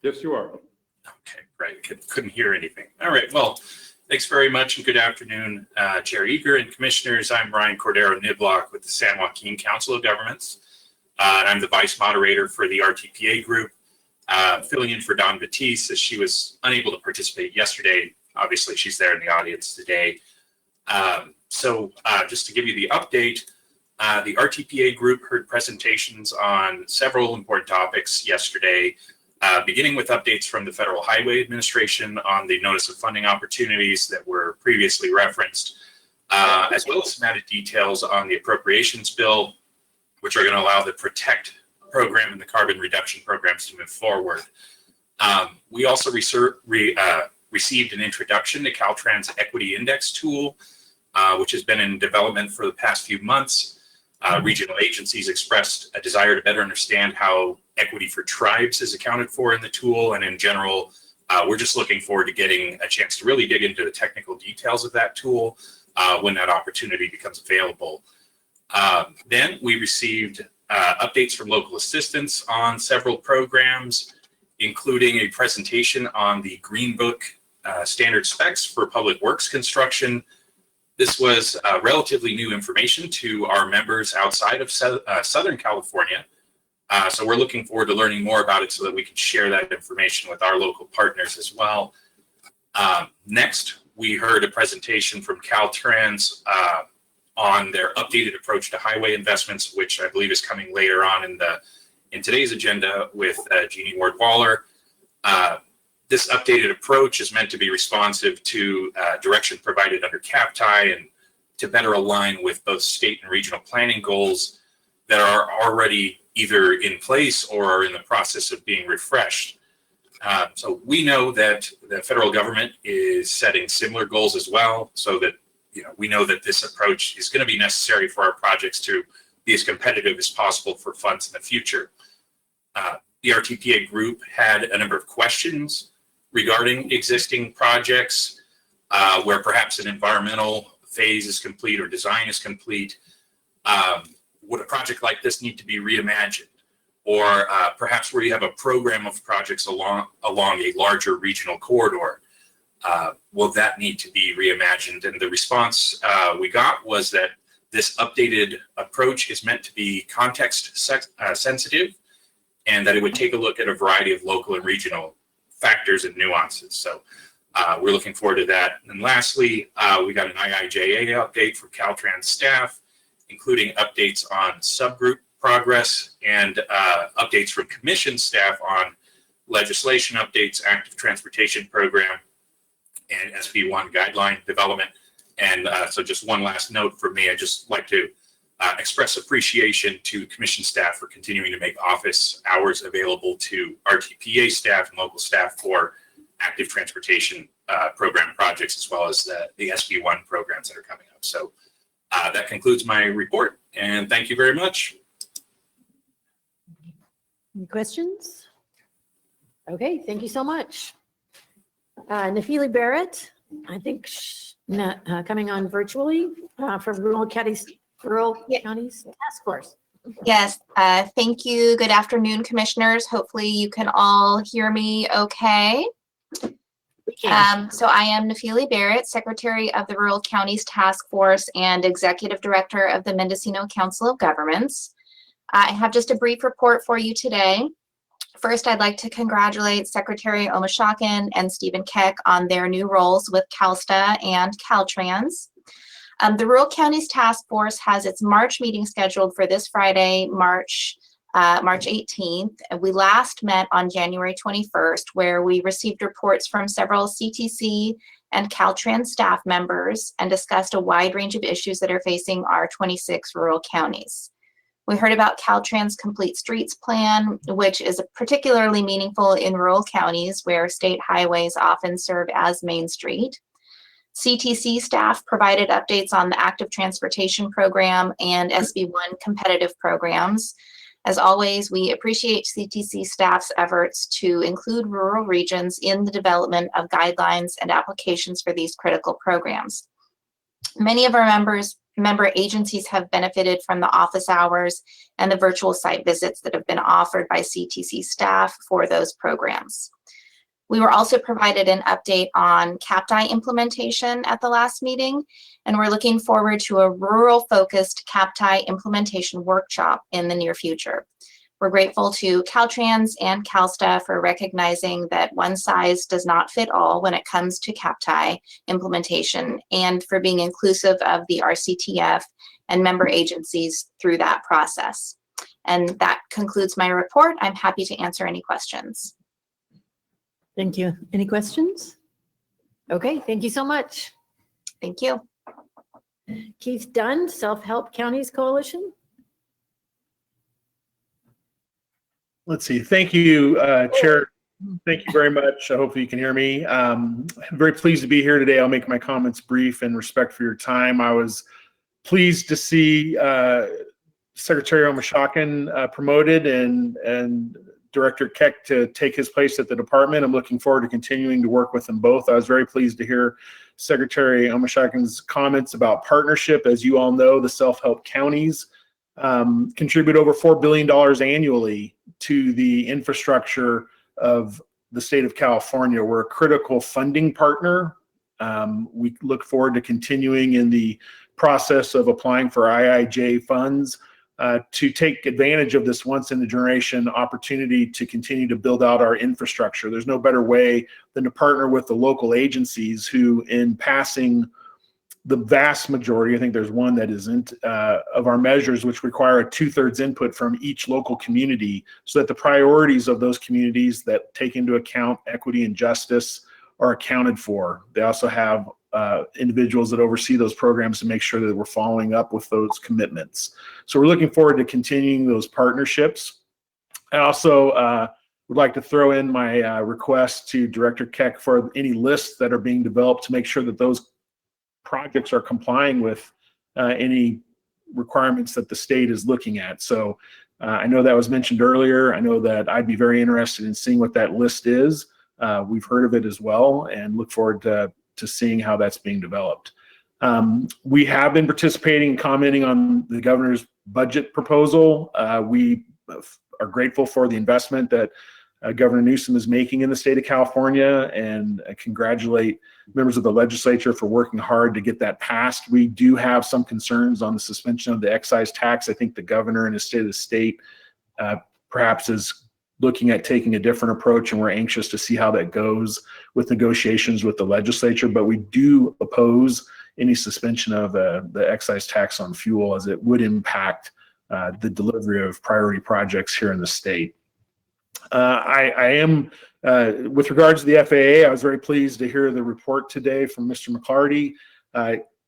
Yes, you are. Okay, great. Couldn't hear anything. All right, well, thanks very much and good afternoon, Chair Eager and Commissioners. I'm Ryan Cordero Niblock with the San Joaquin Council of Governments. And I'm the Vice Moderator for the RTPA group, filling in for Dawn Batiste as she was unable to participate yesterday. Obviously, she's there in the audience today. So just to give you the update, the RTPA group heard presentations on several important topics yesterday, beginning with updates from the Federal Highway Administration on the Notice of Funding opportunities that were previously referenced, as well as some added details on the appropriations bill, which are going to allow the PROTECT program and the carbon reduction programs to move forward. We also received an introduction to Caltrans Equity Index tool, which has been in development for the past few months. Regional agencies expressed a desire to better understand how equity for tribes is accounted for in the tool. And in general, we're just looking forward to getting a chance to really dig into the technical details of that tool when that opportunity becomes available. Then we received updates from local assistants on several programs, including a presentation on the Green Book standard specs for public works construction. This was relatively new information to our members outside of Southern California. So we're looking forward to learning more about it so that we can share that information with our local partners as well. Next, we heard a presentation from Caltrans on their updated approach to highway investments, which I believe is coming later on in today's agenda with Jeannie Ward-Waller. This updated approach is meant to be responsive to direction provided under CAPTI and to better align with both state and regional planning goals that are already either in place or are in the process of being refreshed. So we know that the federal government is setting similar goals as well, so that we know that this approach is going to be necessary for our projects to be as competitive as possible for funds in the future. The RTPA group had a number of questions regarding existing projects where perhaps an environmental phase is complete or design is complete. Would a project like this need to be reimagined? Or perhaps where you have a program of projects along a larger regional corridor, will that need to be reimagined? And the response we got was that this updated approach is meant to be context sensitive, and that it would take a look at a variety of local and regional factors and nuances. So we're looking forward to that. And lastly, we got an IIJA update from Caltrans staff, including updates on subgroup progress and updates from commission staff on legislation updates, active transportation program, and SB1 guideline development. And so just one last note for me, I'd just like to express appreciation to commission staff for continuing to make office hours available to RTPA staff and local staff for active transportation program projects, as well as the SB1 programs that are coming up. So that concludes my report, and thank you very much. Any questions? Okay, thank you so much. Nafili Barrett, I think coming on virtually from Rural Counties Task Force. Yes, thank you. Good afternoon, commissioners. Hopefully you can all hear me okay. So I am Nafili Barrett, Secretary of the Rural Counties Task Force and Executive Director of the Mendocino Council of Governments. I have just a brief report for you today. First, I'd like to congratulate Secretary Omashakin and Stephen Keck on their new roles with CalSTA and Caltrans. The Rural Counties Task Force has its March meeting scheduled for this Friday, March 18th. And we last met on January 21st, where we received reports from several CTC and Caltrans staff members and discussed a wide range of issues that are facing our 26 rural counties. We heard about Caltrans Complete Streets Plan, which is particularly meaningful in rural counties where state highways often serve as Main Street. CTC staff provided updates on the Active Transportation Program and SB1 competitive programs. As always, we appreciate CTC staff's efforts to include rural regions in the development of guidelines and applications for these critical programs. Many of our members Member agencies have benefited from the office hours and the virtual site visits that have been offered by CTC staff for those programs. We were also provided an update on CAPTI implementation at the last meeting, and we're looking forward to a rural-focused CAPTI implementation workshop in the near future. We're grateful to Caltrans and CalSTA for recognizing that one size does not fit all when it comes to CAPTI implementation, and for being inclusive of the RCTF and member agencies through that process. And that concludes my report. I'm happy to answer any questions. Thank you. Any questions? Okay, thank you so much. Thank you. Keith Dunn, Self-Help Counties Coalition. Let's see. Thank you, Chair. Thank you very much. Hopefully you can hear me. I'm very pleased to be here today. I'll make my comments brief in respect for your time. I was pleased to see Secretary Omashakin promoted and Director Keck to take his place at the department. I'm looking forward to continuing to work with them both. I was very pleased to hear Secretary Omashakin's comments about partnership. As you all know, the self-help counties contribute over $4 billion annually to the infrastructure of the state of California. We're a critical funding partner. We look forward to continuing in the process of applying for IIJ funds to take advantage of this once-in-a-generation opportunity to continue to build out our infrastructure. There's no better way than to partner with the local agencies who, in passing the vast majority, I think there's one that isn't, of our measures, which require a 2/3 input from each local community, so that the priorities of those communities that take into account equity and justice are accounted for. They also have individuals that oversee those programs to make sure that we're following up with those commitments. So we're looking forward to continuing those partnerships. I also would like to throw in my request to Director Keck for any lists that are being developed to make sure that those projects are complying with any requirements that the state is looking at. So I know that was mentioned earlier. I know that I'd be very interested in seeing what that list is. We've heard of it as well and look forward to seeing how that's being developed. We have been participating and commenting on the governor's budget proposal. We are grateful for the investment that Governor Newsom is making in the state of California, and congratulate members of the legislature for working hard to get that passed. We do have some concerns on the suspension of the excise tax. I think the governor in his state of the state perhaps is looking at taking a different approach, and we're anxious to see how that goes with negotiations with the legislature. But we do oppose any suspension of the excise tax on fuel, as it would impact the delivery of priority projects here in the state. I am, with regards to the FAA, I was very pleased to hear the report today from Mr. McClarty.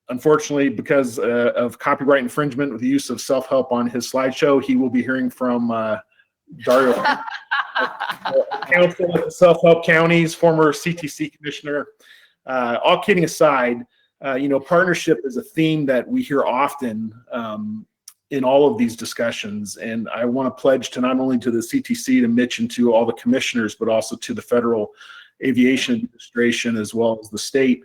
Unfortunately, because of copyright infringement with the use of self-help on his slideshow, he will be hearing from Dario, counsel at the self-help counties, former CTC commissioner. All kidding aside, partnership is a theme that we hear often in all of these discussions. And I want to pledge to not only to the CTC, to Mitch, and to all the commissioners, but also to the Federal Aviation Administration, as well as the state,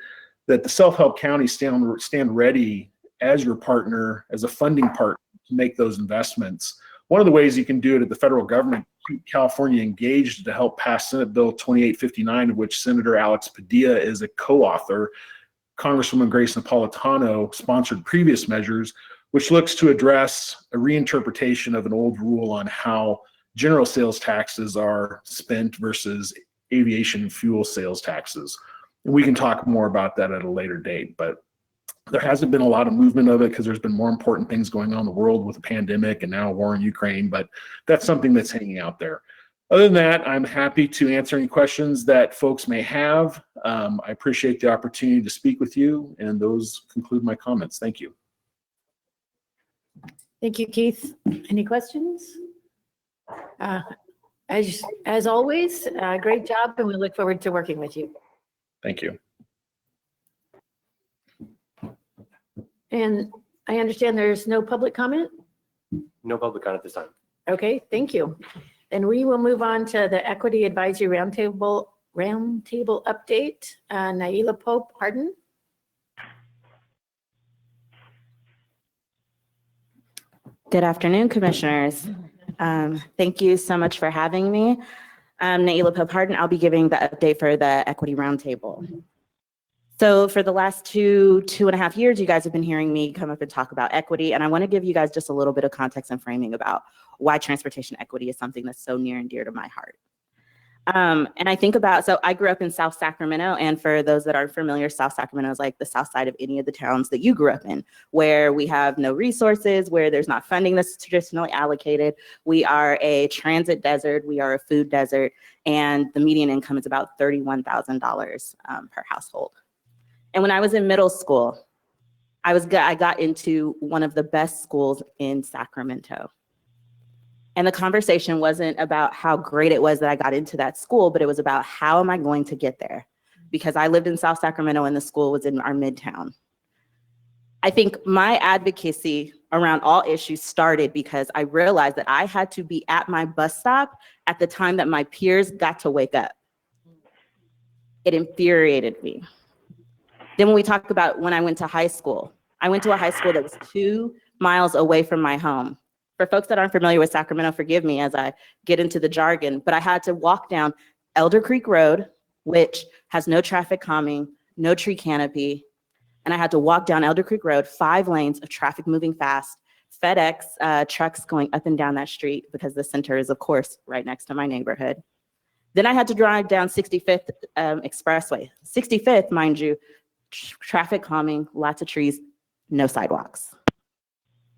that the self-help counties stand ready as your partner, as a funding partner, to make those investments. One of the ways you can do it at the federal government, keep California engaged to help pass Senate Bill 2859, of which Senator Alex Padilla is a co-author. Congresswoman Grace Napolitano sponsored previous measures, which looks to address a reinterpretation of an old rule on how general sales taxes are spent versus aviation fuel sales taxes. And we can talk more about that at a later date, but there hasn't been a lot of movement of it because there's been more important things going on in the world with the pandemic and now a war in Ukraine, but that's something that's hanging out there. Other than that, I'm happy to answer any questions that folks may have. I appreciate the opportunity to speak with you, and those conclude my comments. Thank you. Thank you, Keith. Any questions? As always, great job, and we look forward to working with you. Thank you. And I understand there's no public comment? No public comment this time. Okay, thank you. Then we will move on to the Equity Advisory Roundtable update. Naila Pope, pardon? Good afternoon, commissioners. Thank you so much for having me. I'm Naila Pope-Harden. I'll be giving the update for the Equity Roundtable. So for the last two and a half years, you guys have been hearing me come up and talk about equity, and I want to give you guys just a little bit of context and framing about why transportation equity is something that's so near and dear to my heart. And I think about, so I grew up in South Sacramento, and for those that aren't familiar, South Sacramento is like the south side of any of the towns that you grew up in, where we have no resources, where there's not funding that's traditionally allocated. We are a transit desert, we are a food desert, and the median income is about $31,000 per household. And when I was in middle school, I got into one of the best schools in Sacramento. And the conversation wasn't about how great it was that I got into that school, but it was about how am I going to get there? Because I lived in South Sacramento and the school was in our midtown. I think my advocacy around all issues started because I realized that I had to be at my bus stop at the time that my peers got to wake up. It infuriated me. Then when we talk about when I went to high school, I went to a high school that was 2 miles away from my home. For folks that aren't familiar with Sacramento, forgive me as I get into the jargon, but I had to walk down Elder Creek Road, which has no traffic calming, no tree canopy. And I had to walk down Elder Creek Road, 5 lanes of traffic moving fast, FedEx trucks going up and down that street because the center is, of course, right next to my neighborhood. Then I had to drive down 65th Expressway. 65th, mind you, traffic calming, lots of trees, no sidewalks.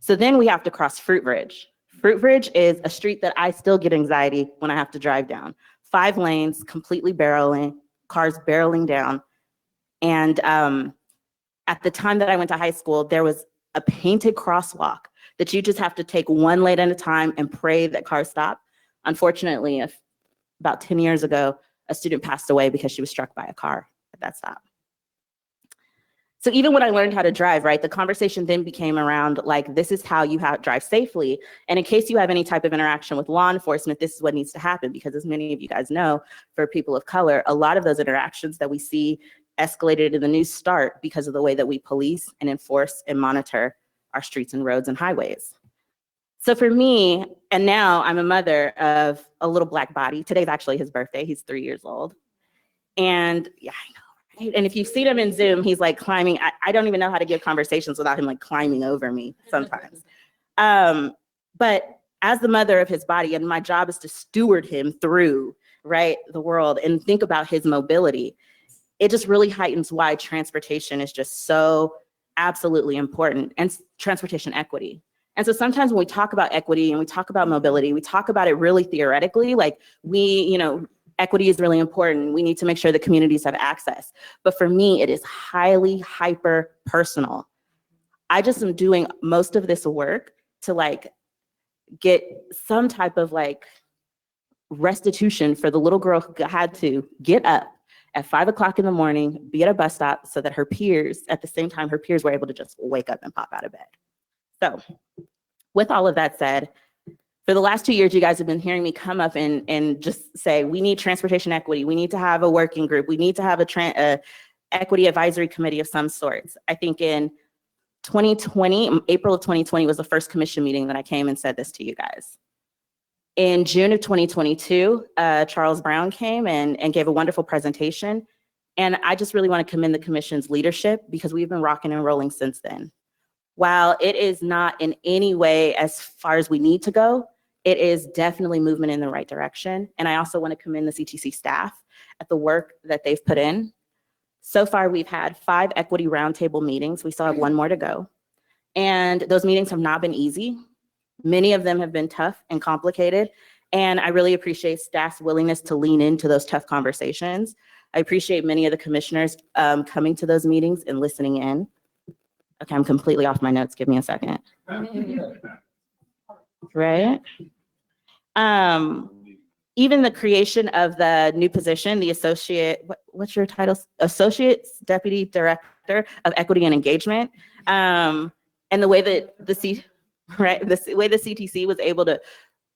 So then we have to cross Fruit Bridge. Fruit Bridge is a street that I still get anxiety when I have to drive down. 5 lanes, completely barreling, cars barreling down. And at the time that I went to high school, there was a painted crosswalk that you just have to take 1 lane at a time and pray that cars stop. Unfortunately, about 10 years ago, a student passed away because she was struck by a car at that stop. So even when I learned how to drive, right, the conversation then became around like, this is how you drive safely. And in case you have any type of interaction with law enforcement, this is what needs to happen. Because as many of you guys know, for people of color, a lot of those interactions that we see escalated in the news start because of the way that we police and enforce and monitor our streets and roads and highways. So for me, and now I'm a mother of a little black body. Today's actually his birthday. He's 3 years old. And yeah, I know. And if you've seen him in Zoom, he's like climbing. I don't even know how to give conversations without him like climbing over me sometimes. But as the mother of his body, and my job is to steward him through, right, the world and think about his mobility, it just really heightens why transportation is just so absolutely important, and transportation equity. And so sometimes when we talk about equity and we talk about mobility, we talk about it really theoretically, like equity is really important. We need to make sure the communities have access. But for me, it is highly hyper personal. I just am doing most of this work to like get some type of like restitution for the little girl who had to get up at 5 o'clock in the morning, be at a bus stop so that her peers, at the same time, her peers were able to just wake up and pop out of bed. So with all of that said, for the last 2 years, you guys have been hearing me come up and just say, we need transportation equity. We need to have a working group. We need to have a equity advisory committee of some sorts. I think in 2020, April of 2020 was the first commission meeting that I came and said this to you guys. In June of 2022, Charles Brown came and gave a wonderful presentation. And I just really want to commend the commission's leadership because we've been rocking and rolling since then. While it is not in any way as far as we need to go, it is definitely movement in the right direction. And I also want to commend the CTC staff at the work that they've put in. So far, we've had 5 equity roundtable meetings. We still have 1 more to go. And those meetings have not been easy. Many of them have been tough and complicated. And I really appreciate staff's willingness to lean into those tough conversations. I appreciate many of the commissioners coming to those meetings and listening in. Okay, I'm completely off my notes. Give me a second. Right? Even the creation of the new position, the associate, what's your title? Associate Deputy Director of Equity and Engagement. And the way that the way the CTC was able to,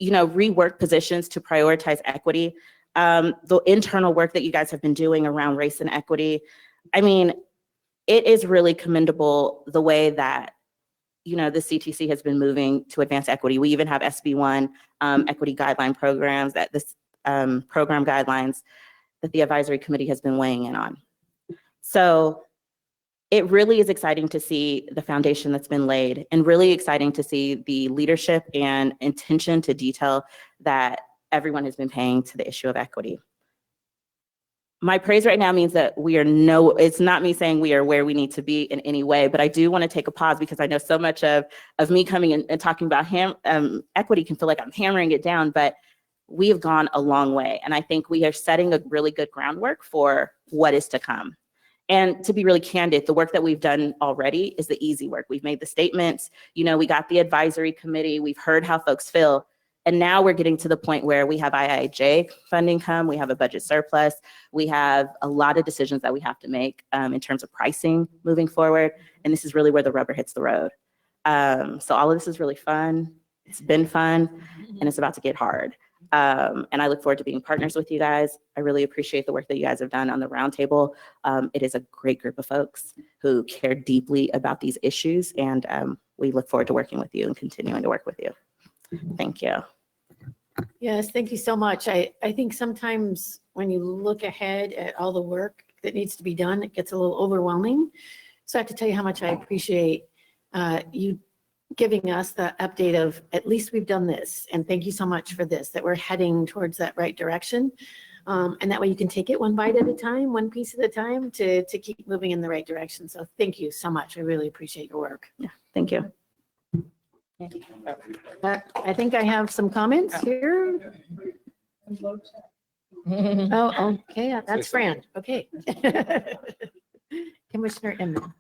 rework positions to prioritize equity. The internal work that you guys have been doing around race and equity. I mean, it is really commendable the way that you know, the CTC has been moving to advance equity. We even have SB1 equity guideline programs, that this program guidelines that the advisory committee has been weighing in on. So it really is exciting to see the foundation that's been laid, and really exciting to see the leadership and attention to detail that everyone has been paying to the issue of equity. My praise right now means that it's not me saying we are where we need to be in any way, but I do want to take a pause, because I know so much of me coming in and talking about equity can feel like I'm hammering it down, but we have gone a long way. And I think we are setting a really good groundwork for what is to come. And to be really candid, the work that we've done already is the easy work. We've made the statements, you know, we got the advisory committee, we've heard how folks feel. And now we're getting to the point where we have IIJ funding come, we have a budget surplus, we have a lot of decisions that we have to make in terms of pricing moving forward. And this is really where the rubber hits the road. So all of this is really fun. It's been fun, and it's about to get hard. And I look forward to being partners with you guys. I really appreciate the work that you guys have done on the roundtable. It is a great group of folks who care deeply about these issues, and we look forward to working with you and continuing to work with you. Thank you. Yes, thank you so much. I think sometimes when you look ahead at all the work that needs to be done, it gets a little overwhelming. So I have to tell you how much I appreciate you giving us the update of, at least we've done this, and thank you so much for this, that we're heading towards that right direction. And that way you can take it one bite at a time, one piece at a time, to keep moving in the right direction. So thank you so much. I really appreciate your work. Yeah, thank you. I think I have some comments here. Oh, okay, that's Fran. Okay. Commissioner Inman.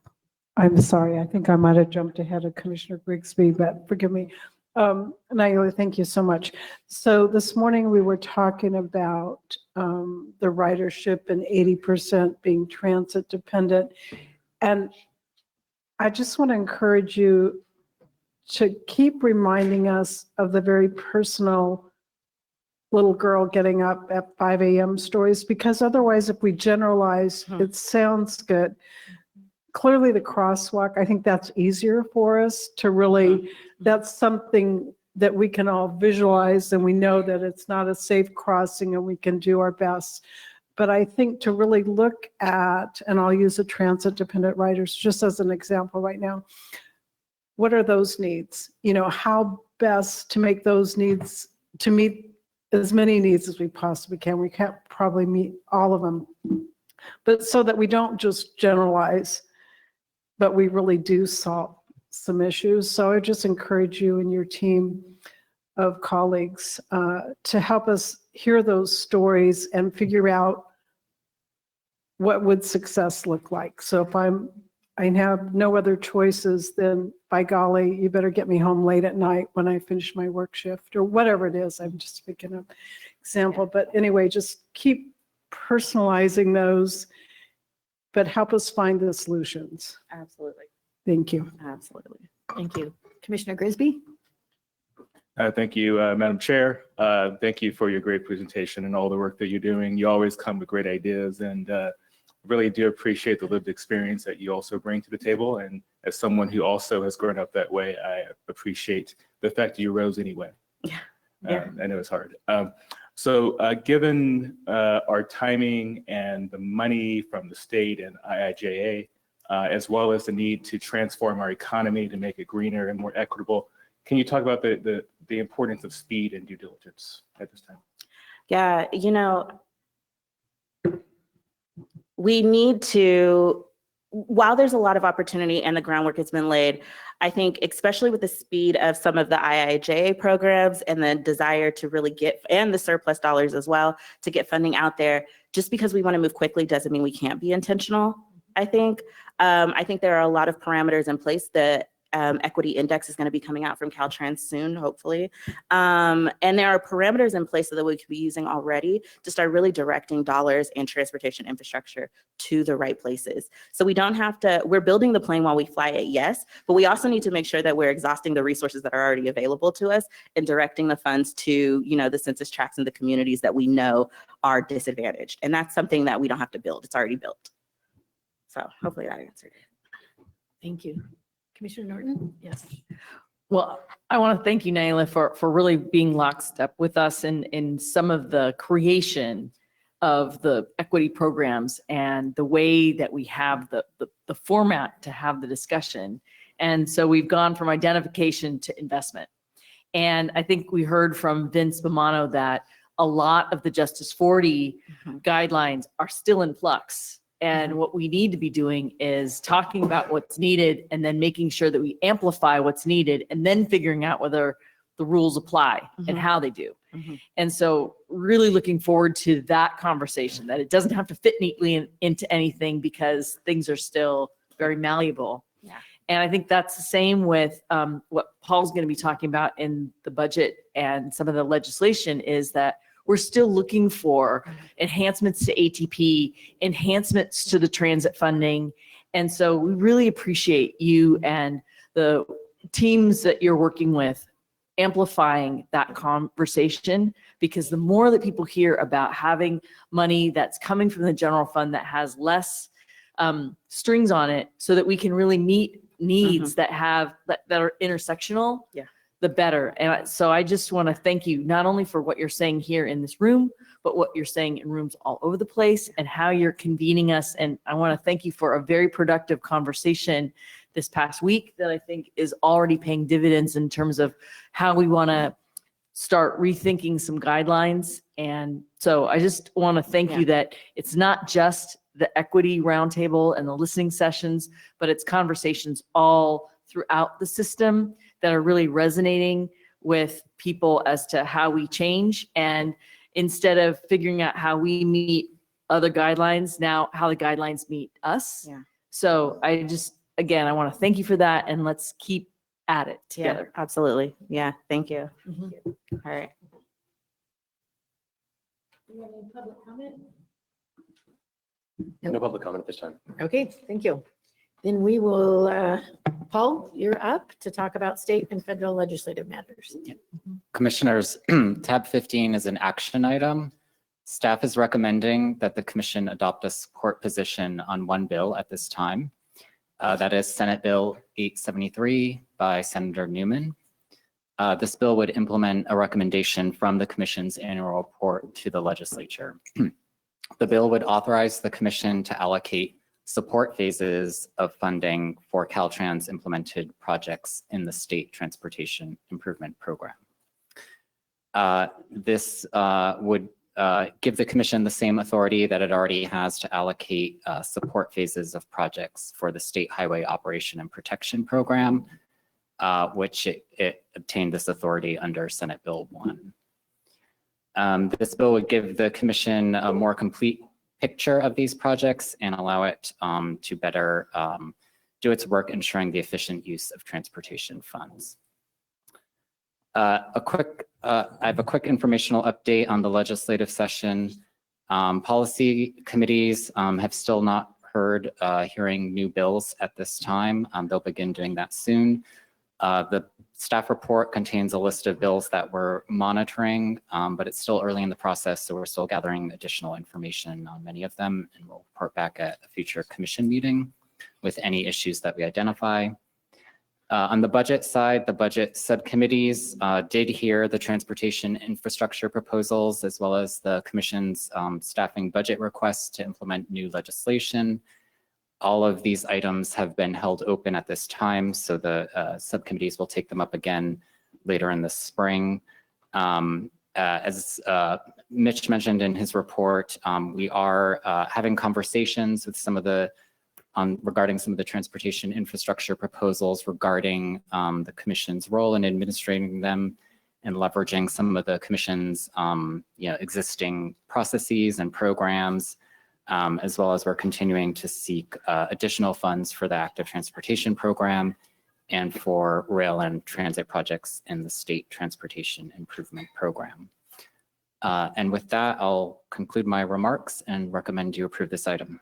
I'm sorry, I think I might have jumped ahead of Commissioner Grigsby, but forgive me. Naila, thank you so much. So this morning we were talking about the ridership and 80% being transit dependent. And I just want to encourage you to keep reminding us of the very personal little girl getting up at 5 a.m. stories, because otherwise, if we generalize, it sounds good. Clearly the crosswalk, I think that's easier for us to really, that's something that we can all visualize, and we know that it's not a safe crossing and we can do our best. But I think to really look at, and I'll use the transit dependent riders just as an example right now, what are those needs? You know, how best to make those needs, to meet as many needs as we possibly can. We can't probably meet all of them, but so that we don't just generalize, but we really do solve some issues. So I just encourage you and your team of colleagues to help us hear those stories and figure out what would success look like. So if I have no other choices, then by golly, you better get me home late at night when I finish my work shift, or whatever it is. I'm just picking an example. But anyway, just keep personalizing those, but help us find the solutions. Absolutely. Thank you. Absolutely. Thank you. Commissioner Grigsby? Thank you, Madam Chair. Thank you for your great presentation and all the work that you're doing. You always come with great ideas, and really do appreciate the lived experience that you also bring to the table. And as someone who also has grown up that way, I appreciate the fact that you rose anyway. Yeah. I know it's hard. So given our timing and the money from the state and IIJA, as well as the need to transform our economy to make it greener and more equitable, can you talk about the importance of speed and due diligence at this time? Yeah, you know, we need to, while there's a lot of opportunity and the groundwork has been laid, I think especially with the speed of some of the IIJA programs and the desire to really get, and the surplus dollars as well, to get funding out there, just because we want to move quickly doesn't mean we can't be intentional, I think. I think there are a lot of parameters in place. The equity index is going to be coming out from Caltrans soon, hopefully. And there are parameters in place that we could be using already to start really directing dollars and transportation infrastructure to the right places. So we don't have to, we're building the plane while we fly it, yes, but we also need to make sure that we're exhausting the resources that are already available to us and directing the funds to, you know, the census tracts and the communities that we know are disadvantaged. And that's something that we don't have to build, it's already built. So hopefully that answered it. Thank you. Commissioner Norton? Yes. Well, I want to thank you, Naila, for really being lockstep with us in some of the creation of the equity programs and the way that we have the format to have the discussion. And so we've gone from identification to investment. And I think we heard from Vince Bomano that a lot of the Justice 40 guidelines are still in flux. And what we need to be doing is talking about what's needed and then making sure that we amplify what's needed and then figuring out whether the rules apply and how they do. And so really looking forward to that conversation, that it doesn't have to fit neatly into anything because things are still very malleable. Yeah. And I think that's the same with what Paul's going to be talking about in the budget and some of the legislation is that we're still looking for enhancements to ATP, enhancements to the transit funding. And so we really appreciate you and the teams that you're working with amplifying that conversation, because the more that people hear about having money that's coming from the general fund that has less strings on it so that we can really meet needs that are intersectional, the better. And so I just want to thank you not only for what you're saying here in this room, but what you're saying in rooms all over the place and how you're convening us. And I want to thank you for a very productive conversation this past week that I think is already paying dividends in terms of how we want to start rethinking some guidelines. And so I just want to thank you that it's not just the equity roundtable and the listening sessions, but it's conversations all throughout the system that are really resonating with people as to how we change. And instead of figuring out how we meet other guidelines, now how the guidelines meet us. Yeah. So I just, again, I want to thank you for that, and let's keep at it together. Yeah, absolutely. Yeah, thank you. All right. Public comment? No public comment at this time. Okay, thank you. Then we will, Paul, you're up to talk about state and federal legislative matters. Commissioners, tab 15 is an action item. Staff is recommending that the commission adopt a support position on one bill at this time. That is Senate Bill 873 by Senator Newman. This bill would implement a recommendation from the commission's annual report to the legislature. The bill would authorize the commission to allocate support phases of funding for Caltrans implemented projects in the state transportation improvement program. This would give the commission the same authority that it already has to allocate support phases of projects for the State Highway Operation and Protection Program, which it obtained this authority under Senate Bill 1. This bill would give the commission a more complete picture of these projects and allow it to better do its work ensuring the efficient use of transportation funds. I have a quick informational update on the legislative session. Policy committees have still not heard hearing new bills at this time. They'll begin doing that soon. The staff report contains a list of bills that we're monitoring, but it's still early in the process, so we're still gathering additional information on many of them, and we'll report back at a future commission meeting with any issues that we identify. On the budget side, the budget subcommittees did hear the transportation infrastructure proposals, as well as the commission's staffing budget requests to implement new legislation. All of these items have been held open at this time, so the subcommittees will take them up again later in the spring. As Mitch mentioned in his report, we are having conversations with some of the regarding some of the transportation infrastructure proposals regarding the commission's role in administrating them and leveraging some of the commission's existing processes and programs, as well as we're continuing to seek additional funds for the active transportation program and for rail and transit projects in the state transportation improvement program. And with that, I'll conclude my remarks and recommend you approve this item.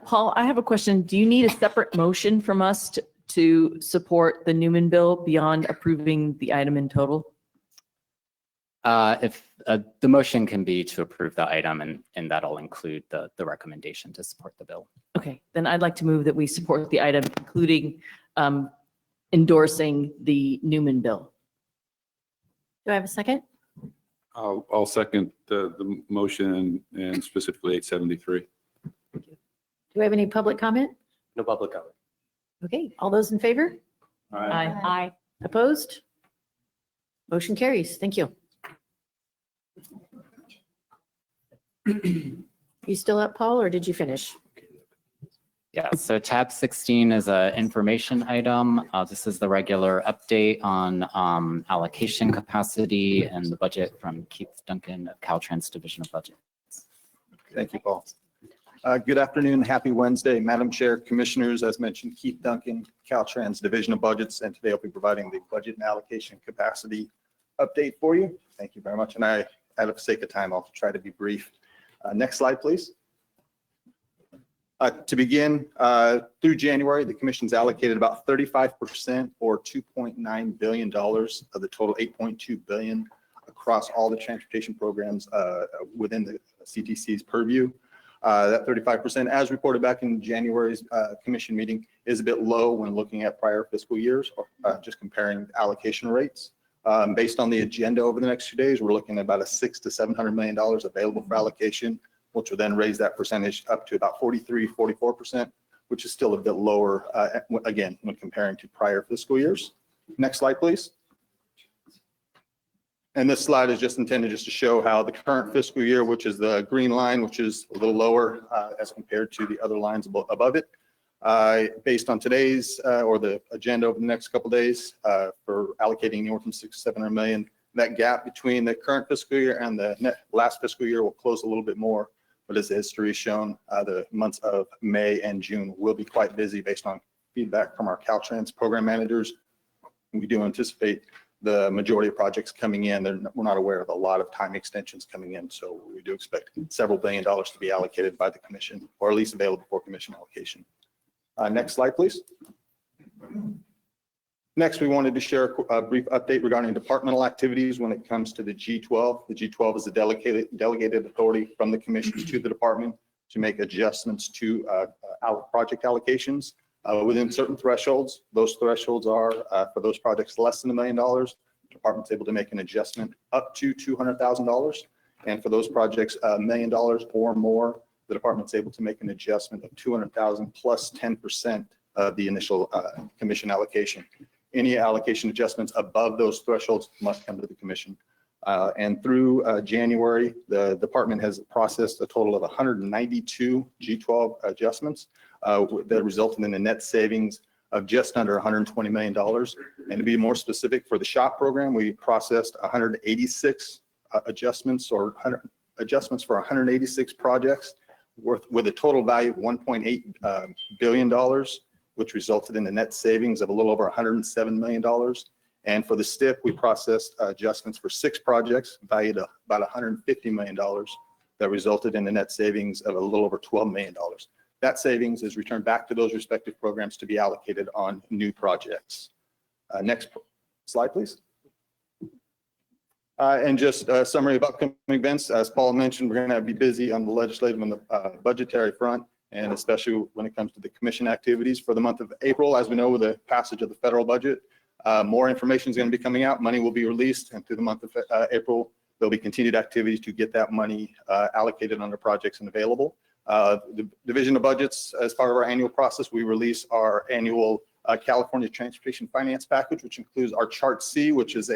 Paul, I have a question. Do you need a separate motion from us to support the Newman bill beyond approving the item in total? If the motion can be to approve the item, and that'll include the recommendation to support the bill. Okay, then I'd like to move that we support the item, including endorsing the Newman bill. Do I have a second? I'll second the motion and specifically 873. Do we have any public comment? No public comment. Okay, all those in favor? Aye. Opposed? Motion carries. Thank you. You still up, Paul, or did you finish? Yeah, so tab 16 is an information item. This is the regular update on allocation capacity and the budget from Keith Duncan of Caltrans Division of Budget. Thank you, Paul. Good afternoon, happy Wednesday, Madam Chair, Commissioners. As mentioned, Keith Duncan, Caltrans Division of Budgets, and today I'll be providing the budget and allocation capacity update for you. Thank you very much, and out of sake of time, I'll try to be brief. Next slide, please. To begin, through January, the Commission's allocated about 35% or $2.9 billion of the total $8.2 billion across all the transportation programs within the CTC's purview. That 35%, as reported back in January's Commission meeting, is a bit low when looking at prior fiscal years, just comparing allocation rates. Based on the agenda over the next few days, we're looking at about a $600 to $700 million available for allocation, which will then raise that percentage up to about 43, 44%, which is still a bit lower, again, when comparing to prior fiscal years. Next slide, please. And this slide is just intended just to show how the current fiscal year, which is the green line, which is a little lower as compared to the other lines above it, based on today's or the agenda over the next couple of days for allocating anywhere from $600 to $700 million. That gap between the current fiscal year and the last fiscal year will close a little bit more. But as the history has shown, the months of May and June will be quite busy based on feedback from our Caltrans program managers. We do anticipate the majority of projects coming in. We're not aware of a lot of time extensions coming in, so we do expect several $1 billion to be allocated by the Commission, or at least available for Commission allocation. Next slide, please. Next, we wanted to share a brief update regarding departmental activities when it comes to the G12. The G12 is a delegated authority from the commissions to the department to make adjustments to project allocations within certain thresholds. Those thresholds are for those projects less than $1 million, the department's able to make an adjustment up to $200,000. And for those projects $1 million or more, the department's able to make an adjustment of $200,000 plus 10% of the initial commission allocation. Any allocation adjustments above those thresholds must come to the Commission. And through January, the department has processed a total of 192 G12 adjustments that resulted in a net savings of just under $120 million. And to be more specific, for the SHOP program, we processed 186 adjustments or adjustments for 186 projects with a total value of $1.8 billion, which resulted in a net savings of a little over $107 million. And for the STIP, we processed adjustments for 6 projects valued at about $150 million that resulted in a net savings of a little over $12 million. That savings is returned back to those respective programs to be allocated on new projects. Next slide, please. And just a summary of upcoming events. As Paul mentioned, we're going to be busy on the legislative and the budgetary front, and especially when it comes to the commission activities for the month of April. As we know, with the passage of the federal budget, more information is going to be coming out. Money will be released, and through the month of April, there'll be continued activities to get that money allocated under projects and available. The Division of Budgets, as part of our annual process, we release our annual California Transportation Finance Package, which includes our Chart C, which is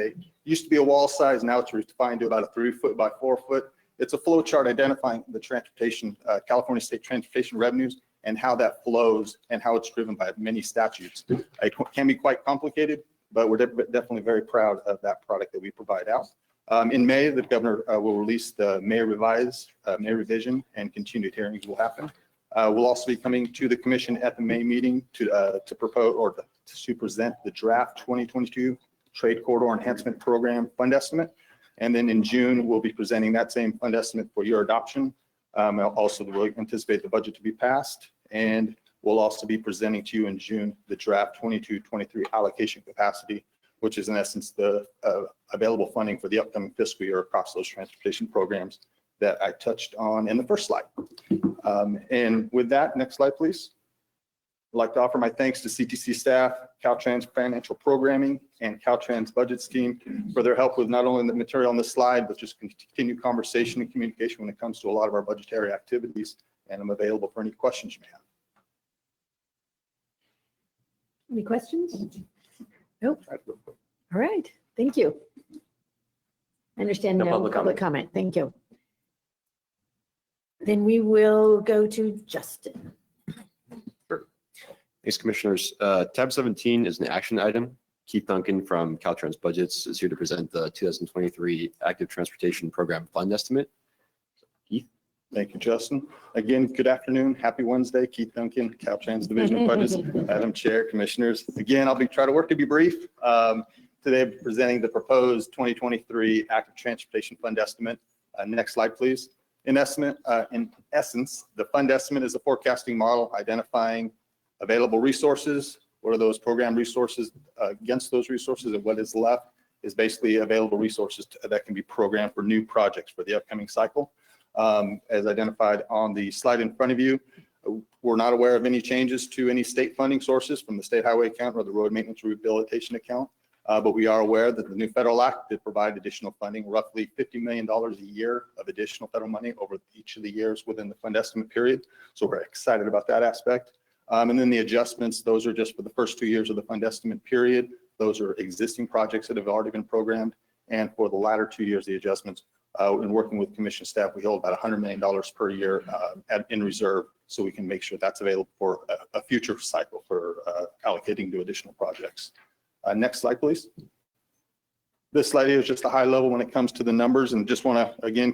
used to be a wall size, now it's refined to about a 3 foot by 4 foot. It's a flow chart identifying the transportation, California state transportation revenues and how that flows and how it's driven by many statutes. It can be quite complicated, but we're definitely very proud of that product that we provide out. In May, the governor will release the May revision, and continued hearings will happen. We'll also be coming to the Commission at the May meeting to propose or to present the draft 2022 Trade Corridor Enhancement Program fund estimate. And then in June, we'll be presenting that same fund estimate for your adoption. Also, we'll anticipate the budget to be passed, and we'll also be presenting to you in June the draft 22-23 allocation capacity, which is in essence the available funding for the upcoming fiscal year across those transportation programs that I touched on in the first slide. And with that, next slide, please. I'd like to offer my thanks to CTC staff, Caltrans Financial Programming, and Caltrans Budgets team for their help with not only the material on this slide, but just continued conversation and communication when it comes to a lot of our budgetary activities. And I'm available for any questions you may have. Any questions? Nope. All right, thank you. I understand No no public public comment. Thank you. Then we will go to Justin. Thanks, Commissioners. Tab 17 is an action item. Keith Duncan from Caltrans Budgets is here to present the 2023 Active Transportation Program Fund Estimate. Keith? Thank you, Justin. Again, good afternoon. Happy Wednesday. Keith Duncan, Caltrans Division of Budgets. Madam Chair, Commissioners. Again, I'll try to work to be brief. Today, I'm presenting the proposed 2023 Active Transportation Fund Estimate. Next slide, please. In essence, the fund estimate is a forecasting model identifying available resources. What are those program resources against those resources, and what is left is basically available resources that can be programmed for new projects for the upcoming cycle. As identified on the slide in front of you, we're not aware of any changes to any state funding sources from the state highway account or the road maintenance rehabilitation account. But we are aware that the new federal act did provide additional funding, roughly $50 million a year of additional federal money over each of the years within the fund estimate period. So we're excited about that aspect. And then the adjustments, those are just for the first 2 years of the fund estimate period. Those are existing projects that have already been programmed. And for the latter 2 years, the adjustments, in working with commission staff, we hold about $100 million per year in reserve, so we can make sure that's available for a future cycle for allocating to additional projects. Next slide, please. This slide here is just a high level when it comes to the numbers, and just want to again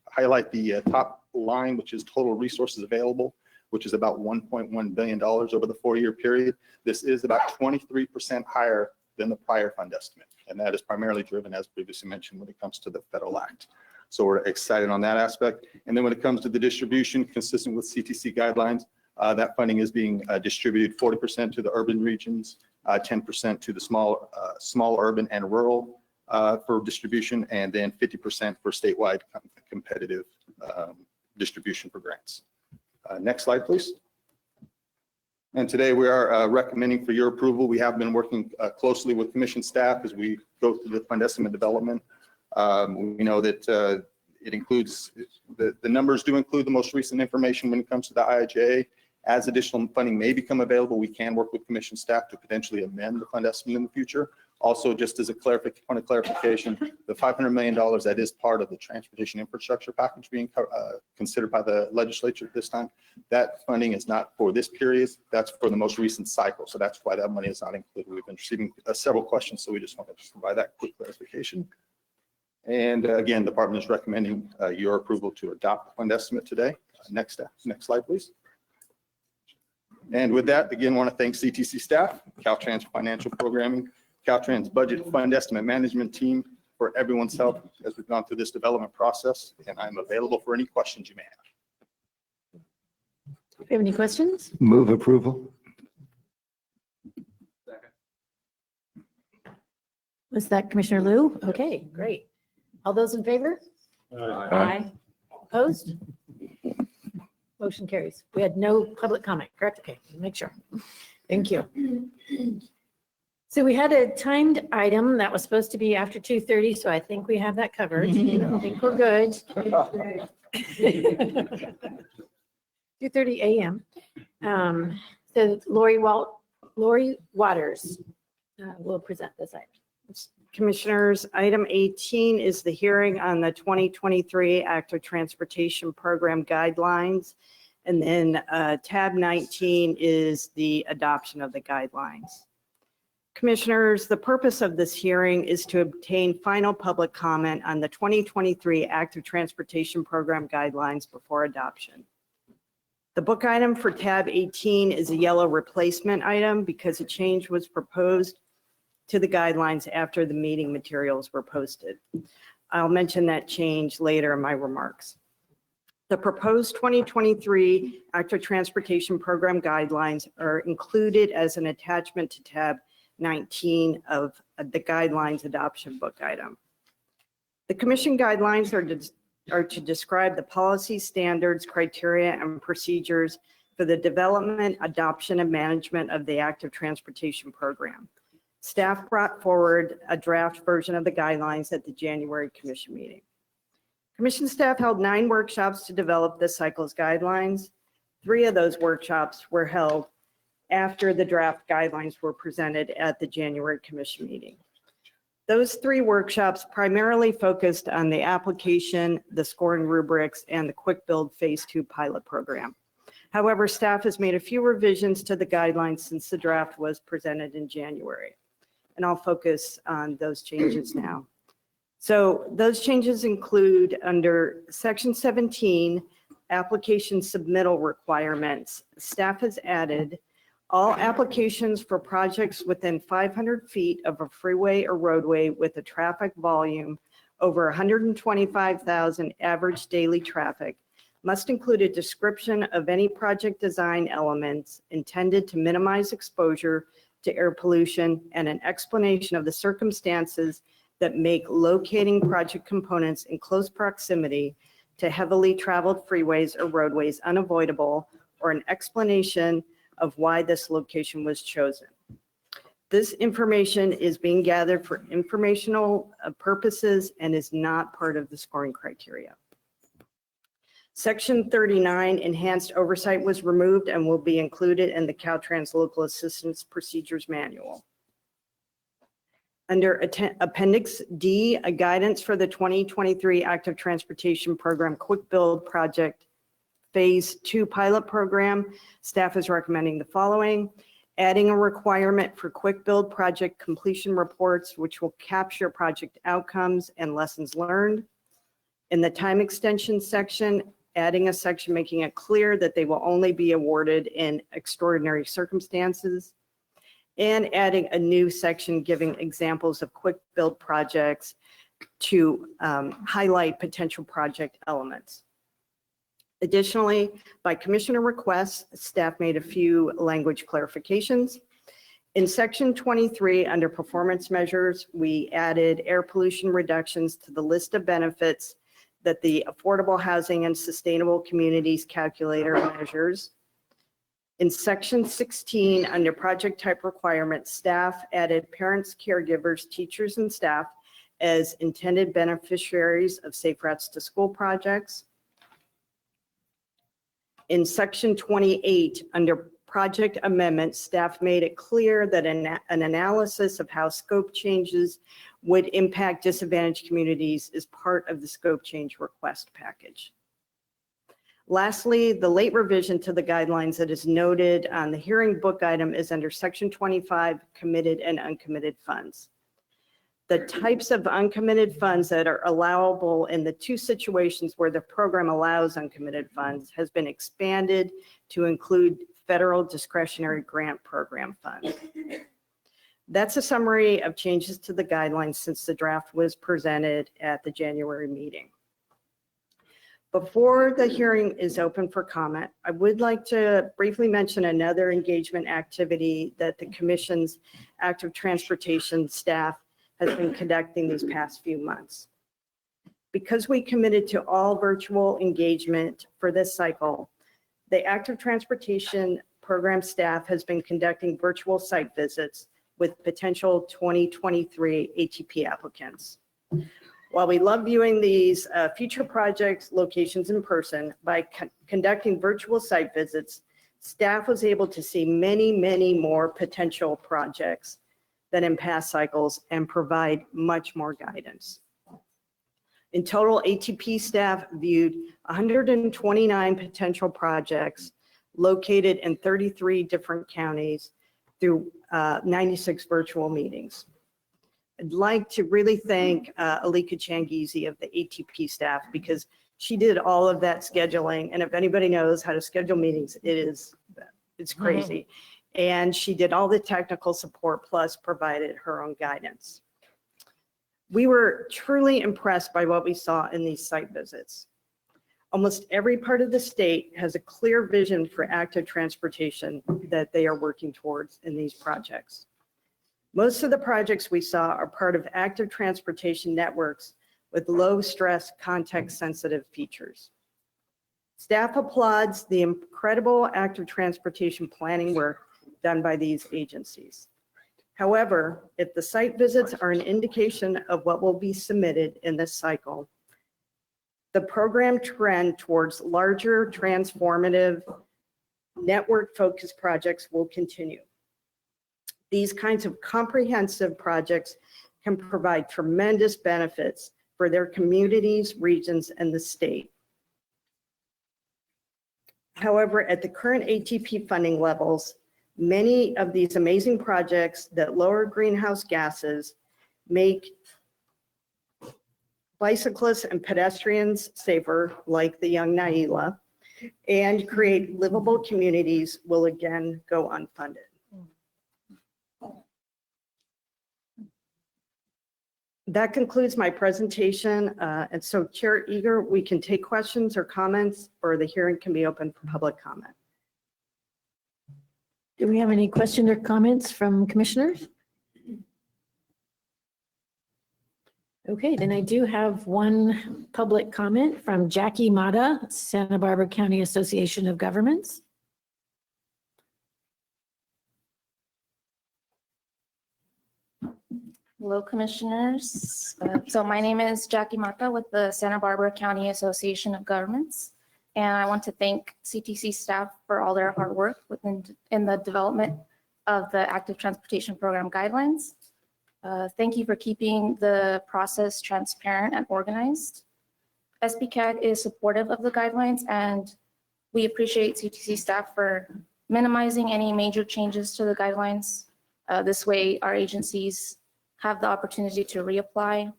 highlight the top line, which is total resources available, which is about $1.1 billion over the 4-year period. This is about 23% higher than the prior fund estimate, and that is primarily driven, as previously mentioned, when it comes to the federal act. So we're excited on that aspect. And then when it comes to the distribution, consistent with CTC guidelines, that funding is being distributed 40% to the urban regions, 10% to the small urban and rural for distribution, and then 50% for statewide competitive distribution for grants. Next slide, please. And today we are recommending for your approval. We have been working closely with commission staff as we go through the fund estimate development. We know that it includes, the numbers do include the most recent information when it comes to the IIJA. As additional funding may become available, we can work with commission staff to potentially amend the fund estimate in the future. Also, just as a point of clarification, the $500 million that is part of the transportation infrastructure package being considered by the legislature at this time, that funding is not for this period, that's for the most recent cycle. So that's why that money is not included. We've been receiving several questions, so we just wanted to provide that quick clarification. And again, the department is recommending your approval to adopt the fund estimate today. Next slide, please. And with that, again, want to thank CTC staff, Caltrans Financial Programming, Caltrans Budget Fund Estimate Management Team for everyone's help as we've gone through this development process. And I'm available for any questions you may have. Do you have any questions? Move approval. Was that Commissioner Liu? Okay, great. All those in favor? Aye. Opposed? Motion carries. We had no public comment, correct? Okay, make sure. Thank you. So we had a timed item that was supposed to be after 2:30, so I think we have that covered. I think we're good. 2:30 a.m. So Lori Waters will present this item. Commissioners, item 18 is the hearing on the 2023 Active Transportation Program Guidelines. And then tab 19 is the adoption of the guidelines. Commissioners, the purpose of this hearing is to obtain final public comment on the 2023 Active Transportation Program Guidelines before adoption. The book item for tab 18 is a yellow replacement item because a change was proposed to the guidelines after the meeting materials were posted. I'll mention that change later in my remarks. The proposed 2023 Active Transportation Program Guidelines are included as an attachment to tab 19 of the guidelines adoption book item. The commission guidelines are to describe the policy, standards, criteria, and procedures for the development, adoption, and management of the active transportation program. Staff brought forward a draft version of the guidelines at the January commission meeting. Commission staff held 9 workshops to develop the cycle's guidelines. 3 of those workshops were held after the draft guidelines were presented at the January commission meeting. Those 3 workshops primarily focused on the application, the scoring rubrics, and the Quick Build Phase 2 pilot program. However, staff has made a few revisions to the guidelines since the draft was presented in January, and I'll focus on those changes now. So those changes include under Section 17, application submittal requirements. Staff has added all applications for projects within 500 feet of a freeway or roadway with a traffic volume over 125,000 average daily traffic must include a description of any project design elements intended to minimize exposure to air pollution and an explanation of the circumstances that make locating project components in close proximity to heavily traveled freeways or roadways unavoidable, or an explanation of why this location was chosen. This information is being gathered for informational purposes and is not part of the scoring criteria. Section 39, enhanced oversight, was removed and will be included in the Caltrans Local Assistance Procedures Manual. Under Appendix D, a guidance for the 2023 Active Transportation Program Quick Build Project Phase 2 pilot program, staff is recommending the following: adding a requirement for quick build project completion reports, which will capture project outcomes and lessons learned. In the time extension section, adding a section making it clear that they will only be awarded in extraordinary circumstances, and adding a new section giving examples of quick build projects to highlight potential project elements. Additionally, by commissioner request, staff made a few language clarifications. In section 23, under performance measures, we added air pollution reductions to the list of benefits that the Affordable Housing and Sustainable Communities Calculator measures. In section 16, under project type requirements, staff added parents, caregivers, teachers, and staff as intended beneficiaries of Safe Routes to School projects. In section 28, under project amendments, staff made it clear that an analysis of how scope changes would impact disadvantaged communities is part of the scope change request package. Lastly, the late revision to the guidelines that is noted on the hearing book item is under section 25, committed and uncommitted funds. The types of uncommitted funds that are allowable in the 2 situations where the program allows uncommitted funds has been expanded to include federal discretionary grant program funds. That's a summary of changes to the guidelines since the draft was presented at the January meeting. Before the hearing is open for comment, I would like to briefly mention another engagement activity that the Commission's active transportation staff has been conducting these past few months. Because we committed to all virtual engagement for this cycle, the active transportation program staff has been conducting virtual site visits with potential 2023 ATP applicants. While we love viewing these future projects locations in person, by conducting virtual site visits, staff was able to see many more potential projects than in past cycles and provide much more guidance. In total, ATP staff viewed 129 potential projects located in 33 different counties through 96 virtual meetings. I'd like to really thank Alika Changizi of the ATP staff, because she did all of that scheduling. And if anybody knows how to schedule meetings, it's crazy. And she did all the technical support, plus provided her own guidance. We were truly impressed by what we saw in these site visits. Almost every part of the state has a clear vision for active transportation that they are working towards in these projects. Most of the projects we saw are part of active transportation networks with low stress, context sensitive features. Staff applauds the incredible active transportation planning work done by these agencies. However, if the site visits are an indication of what will be submitted in this cycle, the program trend towards larger transformative network-focused projects will continue. These kinds of comprehensive projects can provide tremendous benefits for their communities, regions, and the state. However, at the current ATP funding levels, many of these amazing projects that lower greenhouse gases, make bicyclists and pedestrians safer, like the young Naila, and create livable communities will again go unfunded. That concludes my presentation. And so Chair Eager, we can take questions or comments, or the hearing can be open for public comment. Do we have any questions or comments from commissioners? Okay, then I do have one public comment from Jackie Mata, Santa Barbara County Association of Governments. Hello, commissioners. So my name is Jackie Mata with the Santa Barbara County Association of Governments. And I want to thank CTC staff for all their hard work in the development of the Active Transportation Program guidelines. Thank you for keeping the process transparent and organized. SBCAG is supportive of the guidelines, and we appreciate CTC staff for minimizing any major changes to the guidelines. This way, our agencies have the opportunity to reapply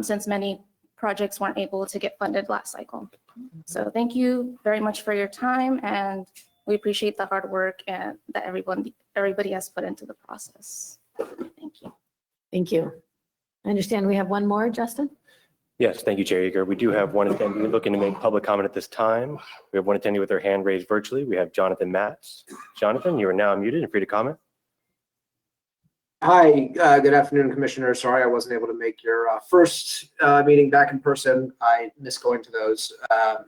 since many projects weren't able to get funded last cycle. So thank you very much for your time, and we appreciate the hard work and that everybody has put into the process. Thank you. Thank you. I understand we have one more, Justin? Yes, thank you, Chair Eager. We do have one attendee looking to make public comment at this time. We have one attendee with their hand raised virtually. We have Jonathan Matz. Jonathan, you are now muted and free to comment. Hi, good afternoon, Commissioner. Sorry I wasn't able to make your first meeting back in person. I missed going to those.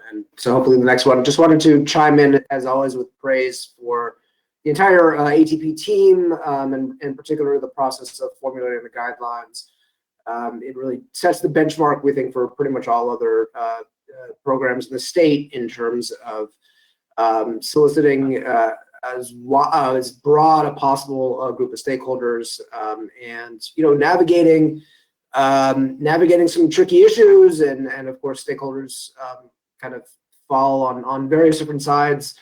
And so hopefully the next one. Just wanted to chime in, as always, with praise for the entire ATP team, and in particular the process of formulating the guidelines. It really sets the benchmark, we think, for pretty much all other programs in the state in terms of soliciting as broad a possible group of stakeholders, and navigating some tricky issues, and of course stakeholders kind of fall on various different sides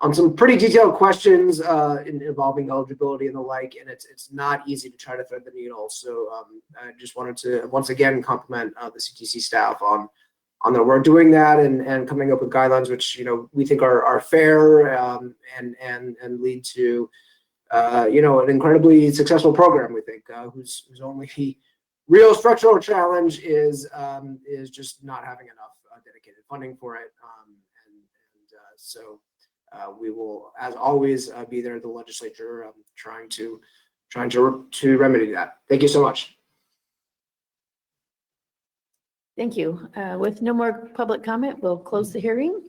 on some pretty detailed questions involving eligibility and the like, and it's not easy to try to thread the needle. So I just wanted to once again compliment the CTC staff on their work doing that and coming up with guidelines which we think are fair and lead to an incredibly successful program, we think, whose only real structural challenge is just not having enough dedicated funding for it. So we will, as always, be there at the legislature trying to remedy that. Thank you so much. Thank you. With no more public comment, we'll close the hearing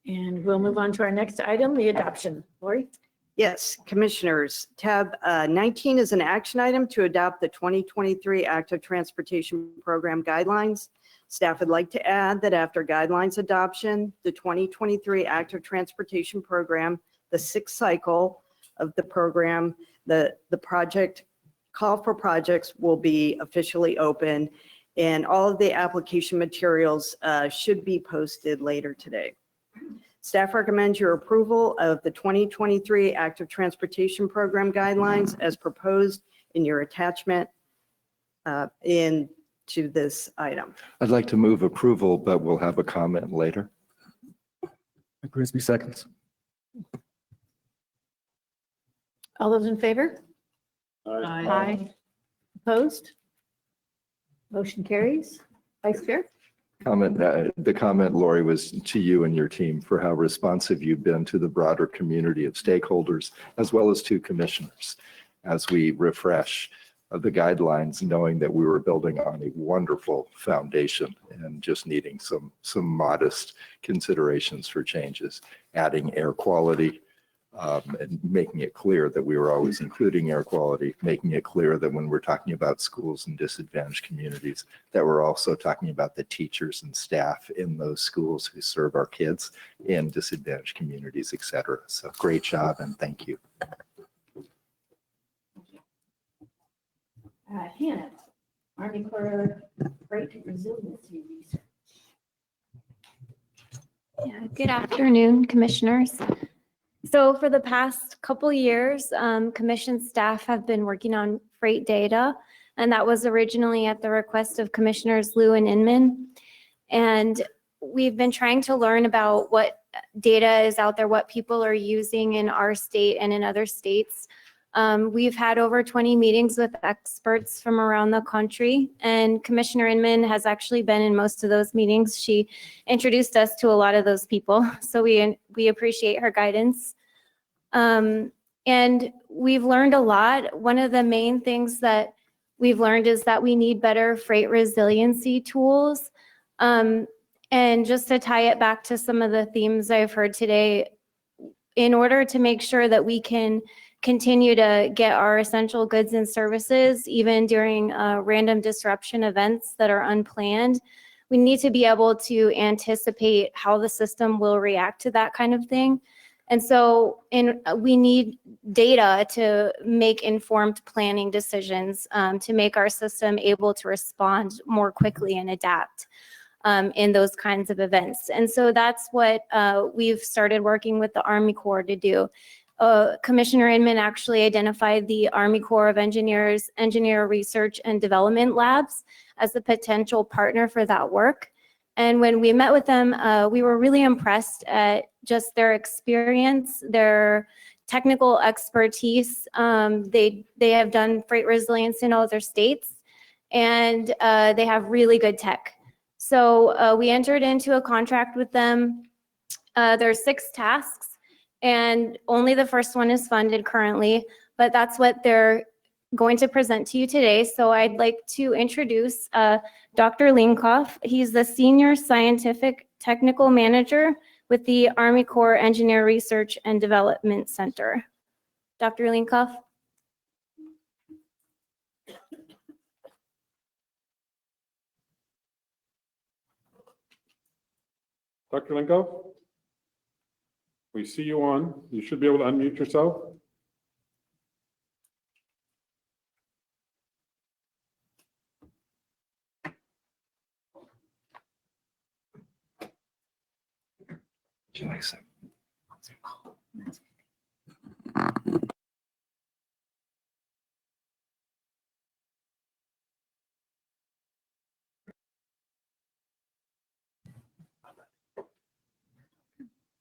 and we'll move on to our next item, the adoption. Lori? Yes, Commissioners, tab 19 is an action item to adopt the 2023 Active Transportation Program guidelines. Staff would like to add that after guidelines adoption, the 2023 Active Transportation Program, the sixth cycle of the program, the project call for projects will be officially open, and all of the application materials should be posted later today. Staff recommends your approval of the 2023 Active Transportation Program guidelines as proposed in your attachment into this item. I'd like to move approval, but we'll have a comment later. Grisby seconds. All those in favor? Aye. Aye. Opposed? Motion carries. Vice Chair? The comment, Lori, was to you and your team for how responsive you've been to the broader community of stakeholders, as well as to commissioners. as we refresh the guidelines, knowing that we were building on a wonderful foundation and just needing some modest considerations for changes, adding air quality, and making it clear that we were always including air quality, making it clear that when we're talking about schools in disadvantaged communities, that we're also talking about the teachers and staff in those schools who serve our kids in disadvantaged communities, et cetera. So great job and thank you. Hannah, Army Corps Freight Resiliency Research. Yeah, good afternoon, commissioners. So for the past couple years, commission staff have been working on freight data, and that was originally at the request of Commissioners Liu and Inman. And we've been trying to learn about what data is out there, what people are using in our state and in other states. We've had over 20 meetings with experts from around the country, and Commissioner Inman has actually been in most of those meetings. She introduced us to a lot of those people, so we appreciate her guidance. And we've learned a lot. One of the main things that we've learned is that we need better freight resiliency tools. And just to tie it back to some of the themes I've heard today, in order to make sure that we can continue to get our essential goods and services, even during random disruption events that are unplanned, we need to be able to anticipate how the system will react to that kind of thing. And so we need data to make informed planning decisions, to make our system able to respond more quickly and adapt in those kinds of events. And so that's what we've started working with the Army Corps to do. Commissioner Inman actually identified the Army Corps of Engineers Engineer Research and Development Labs as a potential partner for that work. And when we met with them, we were really impressed at just their experience, their technical expertise. They have done freight resilience in all their states, and they have really good tech. So we entered into a contract with them. There's 6 tasks, and only the first one is funded currently, but that's what they're going to present to you today. So I'd like to introduce Dr. Linkoff. He's the Senior Scientific Technical Manager with the Army Corps Engineer Research and Development Center. Dr. Linkoff. Dr. Linkoff? We see you on. You should be able to unmute yourself.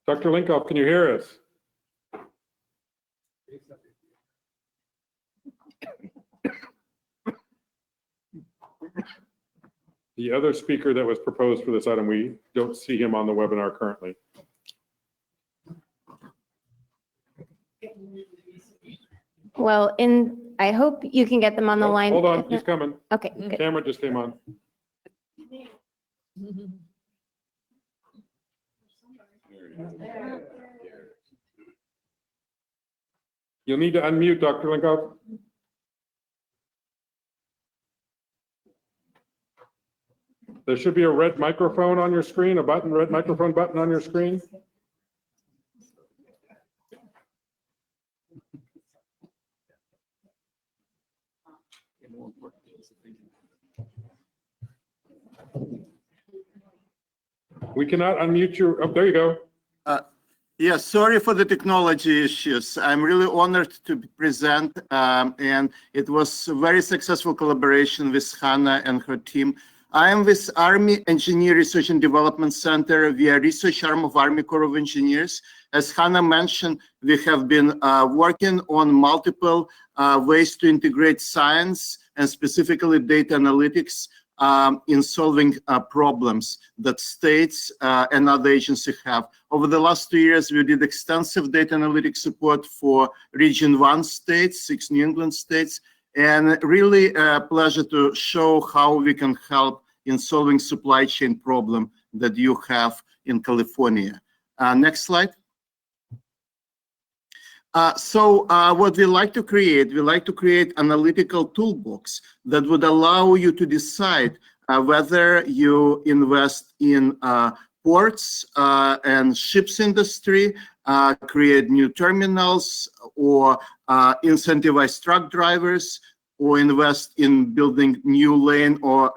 Dr. Linkoff, can you hear us? The other speaker that was proposed for this item, we don't see him on the webinar currently. Well, I hope you can get them on the line. Hold on, he's coming. Okay, good. Camera just came on. You'll need to unmute, Dr. Linkoff. There should be a red microphone on your screen, red microphone button on your screen. We cannot unmute you. Oh, there you go. Yes, sorry for the technology issues. I'm really honored to present, and it was a very successful collaboration with Hannah and her team. I am with Army Engineer Research and Development Center. We are research arm of Army Corps of Engineers. As Hannah mentioned, we have been working on multiple ways to integrate science and specifically data analytics in solving problems that states and other agencies have. Over the last 2 years, we did extensive data analytics support for Region 1 states, 6 New England states, and really a pleasure to show how we can help in solving supply chain problem that you have in California. Next slide. What we like to create analytical toolbox that would allow you to decide whether you invest in ports and ships industry, create new terminals, or incentivize truck drivers, or invest in building new lane, or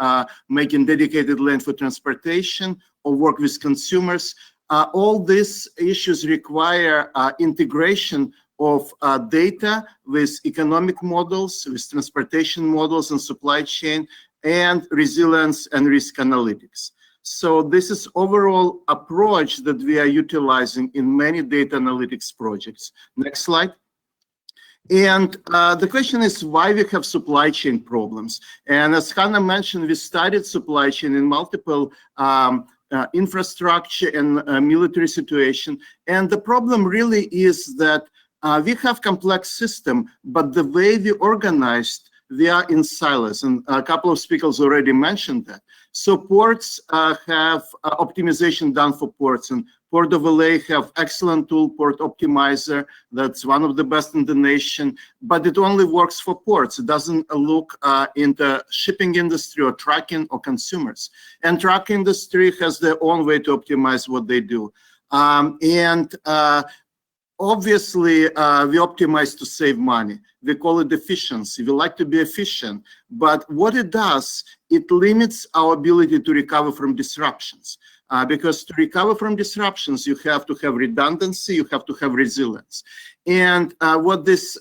making dedicated lane for transportation, or work with consumers. All these issues require integration of data with economic models, with transportation models and supply chain, and resilience and risk analytics. So this is overall approach that we are utilizing in many data analytics projects. Next slide. And the question is why we have supply chain problems. And as Hannah mentioned, we studied supply chain in multiple infrastructure and military situation. And the problem really is that we have complex system, but the way we organized, we are in silos. And a couple of speakers already mentioned that. So ports have optimization done for ports, and Port of LA have excellent tool, Port Optimizer. That's one of the best in the nation, but it only works for ports. It doesn't look into shipping industry or trucking or consumers. And truck industry has their own way to optimize what they do. Obviously, we optimize to save money. We call it efficiency. We like to be efficient, but what it does, it limits our ability to recover from disruptions. Because to recover from disruptions, you have to have redundancy, you have to have resilience. And what this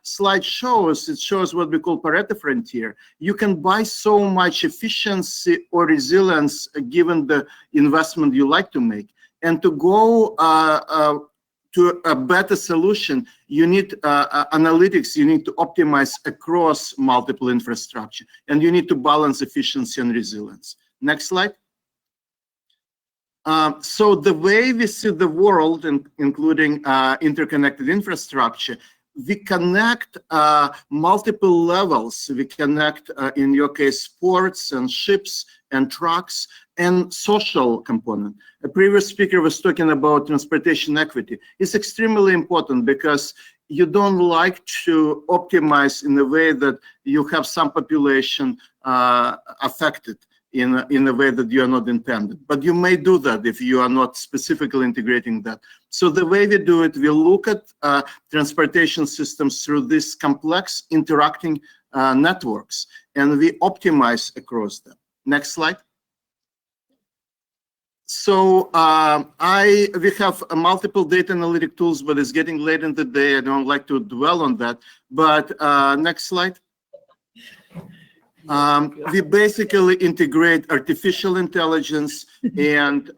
slide shows, it shows what we call Pareto frontier. You can buy so much efficiency or resilience given the investment you like to make. And to go to a better solution, you need analytics, you need to optimize across multiple infrastructure, and you need to balance efficiency and resilience. Next slide. So the way we see the world, including interconnected infrastructure, we connect multiple levels. We connect, in your case, ports and ships and trucks and social component. A previous speaker was talking about transportation equity. It's extremely important because you don't like to optimize in a way that you have some population affected in a way that you are not intended. But you may do that if you are not specifically integrating that. So the way we do it, we look at transportation systems through these complex interacting networks, and we optimize across them. Next slide. So we have multiple data analytic tools, but it's getting late in the day. I don't like to dwell on that. But next slide. We basically integrate artificial intelligence and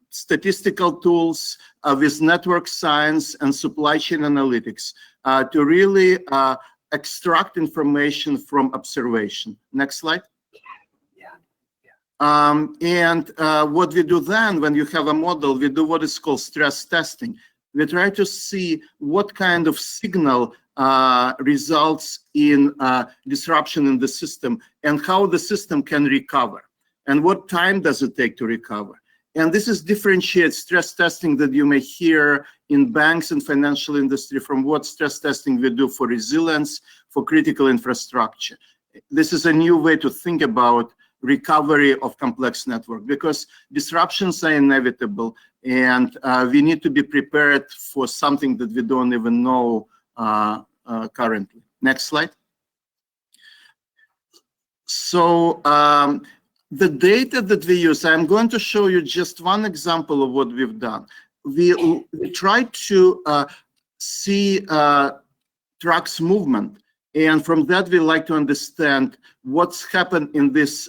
statistical tools with network science and supply chain analytics to really extract information from observation. Next slide. What we do then, when you have a model, we do what is called stress testing. We try to see what kind of signal results in disruption in the system and how the system can recover and what time does it take to recover. And this is differentiate stress testing that you may hear in banks and financial industry from what stress testing we do for resilience, for critical infrastructure. This is a new way to think about recovery of complex network because disruptions are inevitable and we need to be prepared for something that we don't even know currently. Next slide. So the data that we use, I'm going to show you just one example of what we've done. We try to see trucks movement, and from that we like to understand what's happened in this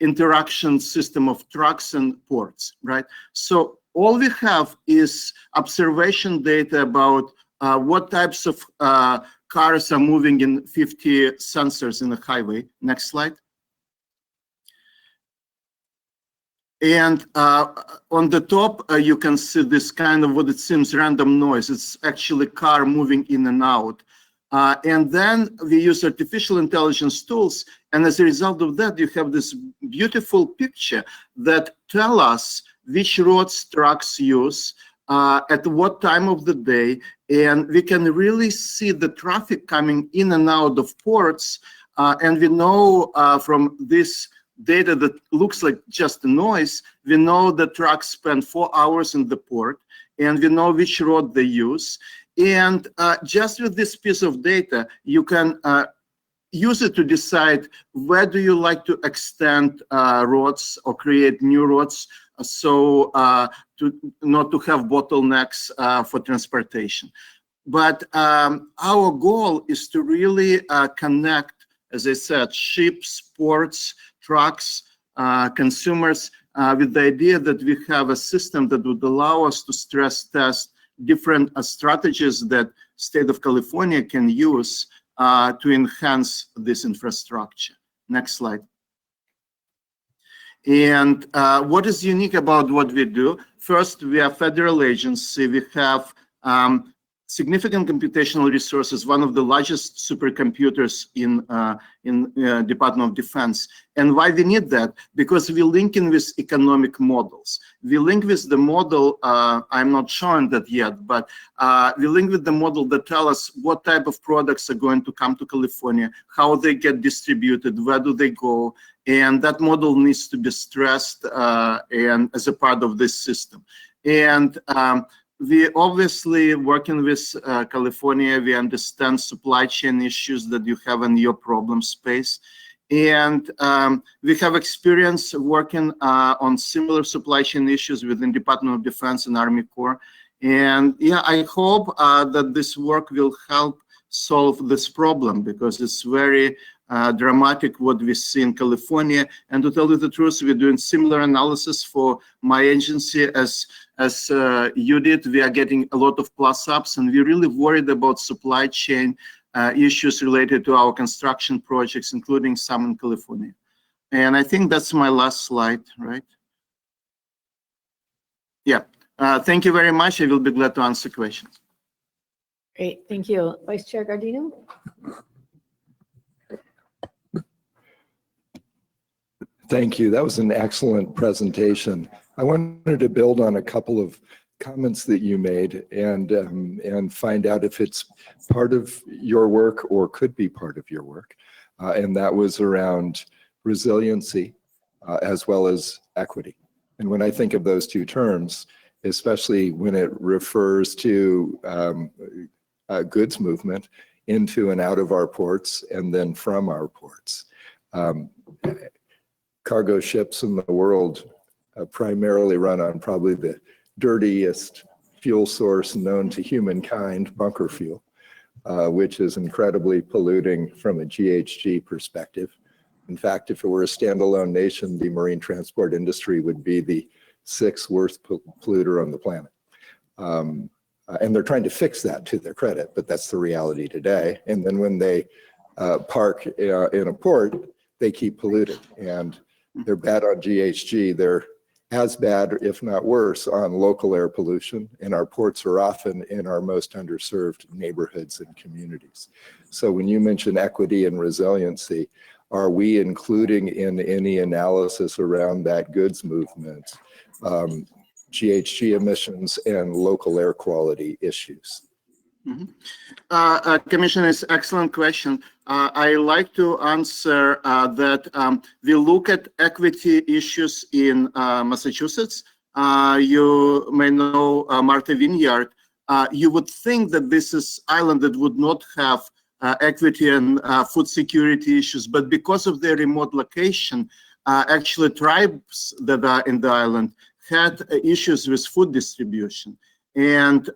interaction system of trucks and ports, right? So all we have is observation data about what types of cars are moving in 50 sensors in the highway. Next slide. And on the top, you can see this kind of what it seems random noise. It's actually car moving in and out. And then we use artificial intelligence tools. And as a result of that, you have this beautiful picture that tell us which roads trucks use, at what time of the day. And we can really see the traffic coming in and out of ports. And we know from this data that looks like just a noise, we know the trucks spend 4 hours in the port, and we know which road they use. And just with this piece of data, you can use it to decide where do you like to extend roads or create new roads, so to not to have bottlenecks for transportation. But our goal is to really connect, as I said, ships, ports, trucks, consumers, with the idea that we have a system that would allow us to stress test different strategies that state of California can use to enhance this infrastructure. Next slide. And what is unique about what we do? First, we are a federal agency. We have significant computational resources, one of the largest supercomputers in Department of Defense. And why we need that? Because we link in with economic models. We link with the model, I'm not showing that yet, but we link with the model that tell us what type of products are going to come to California, how they get distributed, where do they go, and that model needs to be stressed and as a part of this system. And we obviously working with California, we understand supply chain issues that you have in your problem space. And we have experience working on similar supply chain issues within Department of Defense and Army Corps. And yeah, I hope that this work will help solve this problem, because it's very dramatic what we see in California. And to tell you the truth, we're doing similar analysis for my agency as you did. We are getting a lot of plus-ups, and we're really worried about supply chain issues related to our construction projects, including some in California. And I think that's my last slide, right? Yeah. Thank you very much. I will be glad to answer questions. Great, thank you. Vice Chair Gardino? Thank you. That was an excellent presentation. I wanted to build on a couple of comments that you made and find out if it's part of your work or could be part of your work. And that was around resiliency as well as equity. And when I think of those two terms, especially when it refers to goods movement into and out of our ports and then from our ports. Cargo ships in the world primarily run on probably the dirtiest fuel source known to humankind, bunker fuel, which is incredibly polluting from a GHG perspective. In fact, if it were a standalone nation, the marine transport industry would be the 6th worst polluter on the planet. And they're trying to fix that to their credit, but that's the reality today. And then when they park in a port, they keep polluting. And they're bad on GHG. They're as bad, if not worse, on local air pollution. And our ports are often in our most underserved neighborhoods and communities. So when you mention equity and resiliency, are we including in any analysis around that goods movement GHG emissions and local air quality issues? Commissioner, it's an excellent question. I like to answer that we look at equity issues in Massachusetts. You may know Martha Vineyard. You would think that this is island that would not have equity and food security issues, but because of their remote location, actually tribes that are in the island had issues with food distribution. And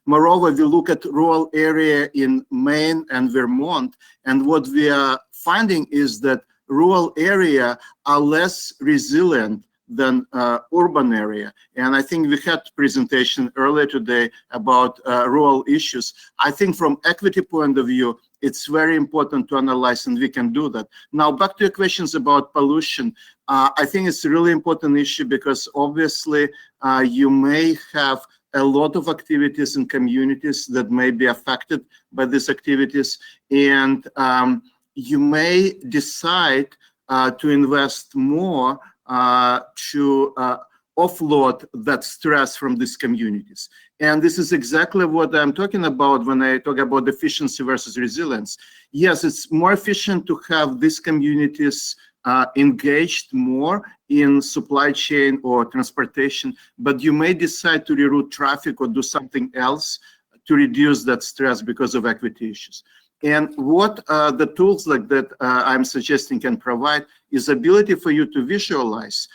moreover, we look at rural area in Maine and Vermont, and what we are finding is that rural area are less resilient than urban area. And I think we had presentation earlier today about rural issues. I think from equity point of view, it's very important to analyze, and we can do that. Now, back to your questions about pollution. I think it's a really important issue because obviously you may have a lot of activities in communities that may be affected by these activities, and you may decide to invest more to offload that stress from these communities. And this is exactly what I'm talking about when I talk about efficiency versus resilience. Yes, it's more efficient to have these communities engaged more in supply chain or transportation, but you may decide to reroute traffic or do something else to reduce that stress because of equity issues. And what the tools like that I'm suggesting can provide is ability for you to visualize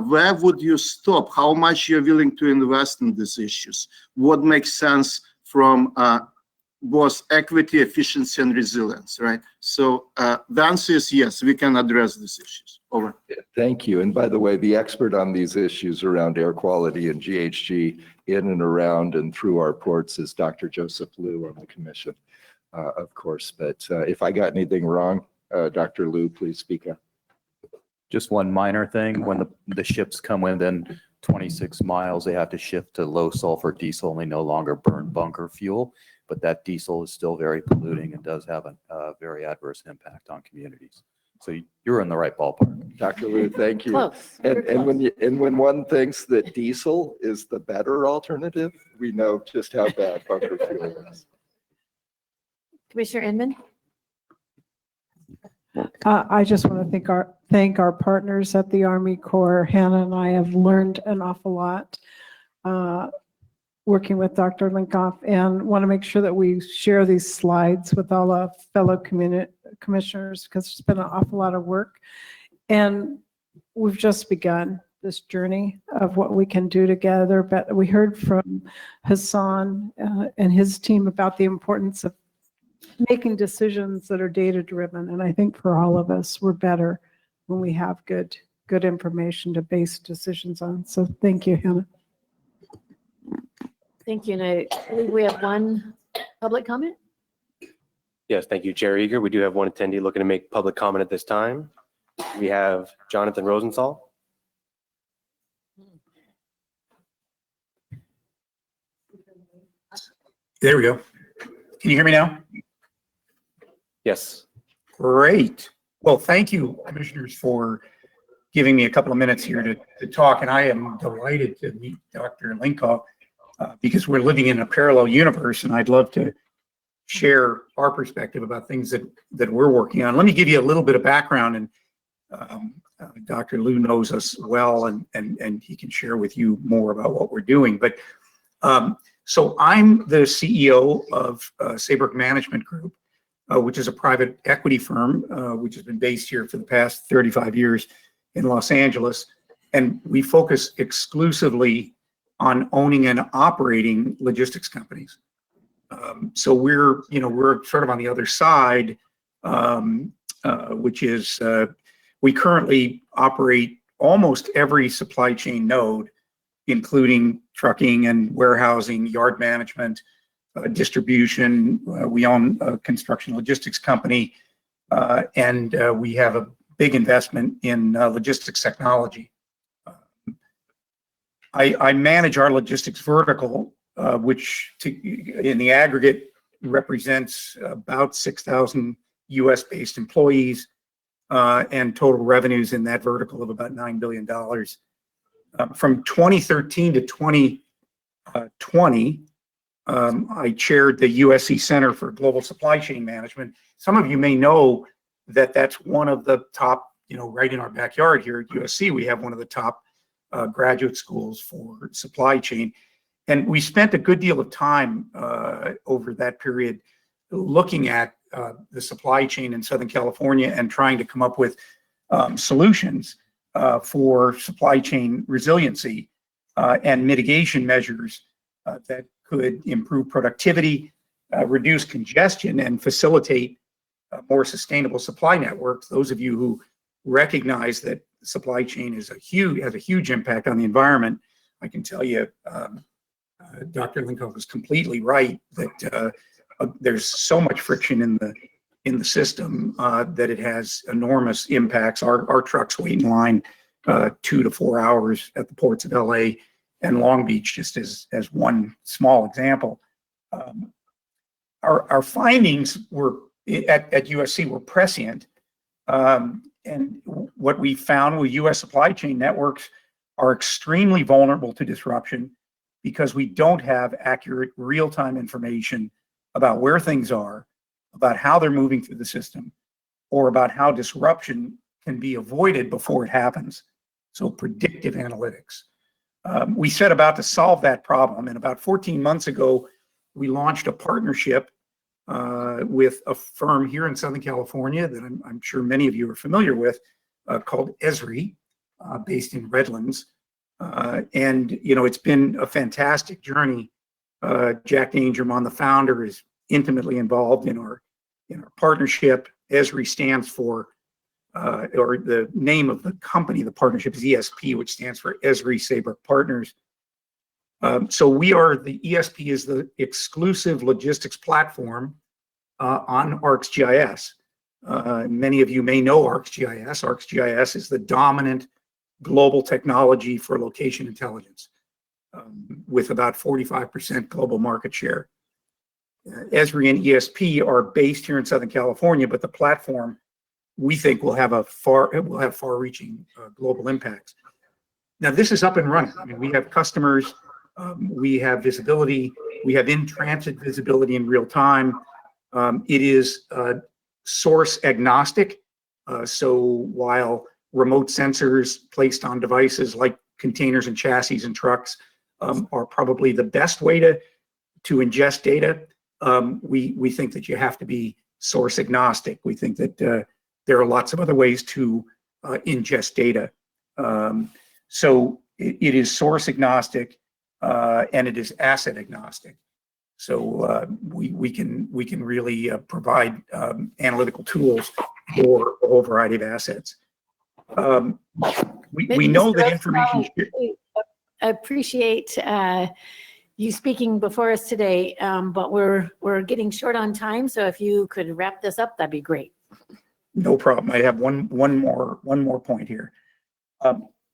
where would you stop, how much you're willing to invest in these issues, what makes sense from both equity, efficiency, and resilience, right? So the answer is yes, we can address these issues. Over. Thank you. And by the way, the expert on these issues around air quality and GHG in and around and through our ports is Dr. Joseph Liu on the commission, of course. But if I got anything wrong, Dr. Liu, please speak up. Just one minor thing, when the ships come within 26 miles, they have to shift to low sulfur diesel and they no longer burn bunker fuel. But that diesel is still very polluting and does have a very adverse impact on communities. So you're in the right ballpark. Dr. Liu, thank you. Close. And when one thinks that diesel is the better alternative, we know just how bad bunker fuel is. Commissioner Inman? I just want to thank our partners at the Army Corps. Hannah and I have learned an awful lot working with Dr. Linkoff, and want to make sure that we share these slides with all our fellow commissioners because it's been an awful lot of work. And we've just begun this journey of what we can do together. But we heard from Hassan and his team about the importance of making decisions that are data-driven. And I think for all of us, we're better when we have good information to base decisions on. So thank you, Hannah. Thank you. And I believe we have one public comment. Yes, thank you, Chair Eager. We do have one attendee looking to make public comment at this time. We have Jonathan Rosenthal. There we go. Can you hear me now? Yes. Great. Well, thank you, commissioners, for giving me a couple of minutes here to talk. And I am delighted to meet Dr. Linkoff because we're living in a parallel universe, and I'd love to share our perspective about things that we're working on. Let me give you a little bit of background, and Dr. Liu knows us well, and he can share with you more about what we're doing. But so I'm the CEO of Saybrook Management Group, which is a private equity firm, which has been based here for the past 35 years in Los Angeles. And we focus exclusively on owning and operating logistics companies. So we're sort of on the other side, which is we currently operate almost every supply chain node, including trucking and warehousing, yard management, distribution. We own a construction logistics company, and we have a big investment in logistics technology. I manage our logistics vertical, which in the aggregate represents about 6,000 US-based employees and total revenues in that vertical of about $9 billion. From 2013 to 2020, I chaired the USC Center for Global Supply Chain Management. Some of you may know that that's one of the top, right in our backyard here at USC, we have one of the top graduate schools for supply chain. And we spent a good deal of time over that period looking at the supply chain in Southern California and trying to come up with solutions for supply chain resiliency and mitigation measures that could improve productivity, reduce congestion, and facilitate more sustainable supply networks. Those of you who recognize that the supply chain has a huge impact on the environment, I can tell you Dr. Linkoff was completely right that there's so much friction in the system that it has enormous impacts. Our trucks wait in line 2 to 4 hours at the ports of LA and Long Beach, just as one small example. Our findings were at USC were prescient. And what we found with US supply chain networks are extremely vulnerable to disruption because we don't have accurate real-time information about where things are, about how they're moving through the system, or about how disruption can be avoided before it happens. So predictive analytics. We set about to solve that problem, and about 14 months ago, we launched a partnership with a firm here in Southern California that I'm sure many of you are familiar with, called Esri, based in Redlands. And it's been a fantastic journey. Jack Dangermond, the founder, is intimately involved in our partnership. Esri stands for, or the name of the company, the partnership is ESP, which stands for Esri Saybrook Partners. So the ESP is the exclusive logistics platform on ArcGIS. Many of you may know ArcGIS. ArcGIS is the dominant global technology for location intelligence, with about 45% global market share. Esri and ESP are based here in Southern California, but the platform we think will have far-reaching global impacts. Now, this is up and running. I mean, we have customers, we have visibility, we have in-transit visibility in real time. It is source agnostic. So while remote sensors placed on devices like containers and chassis and trucks are probably the best way to ingest data, we think that you have to be source agnostic. We think that there are lots of other ways to ingest data. So it is source agnostic and it is asset agnostic. So we can really provide analytical tools for a whole variety of assets. We know that information. I appreciate you speaking before us today, but we're getting short on time. So if you could wrap this up, that'd be great. No problem. I have one more point here.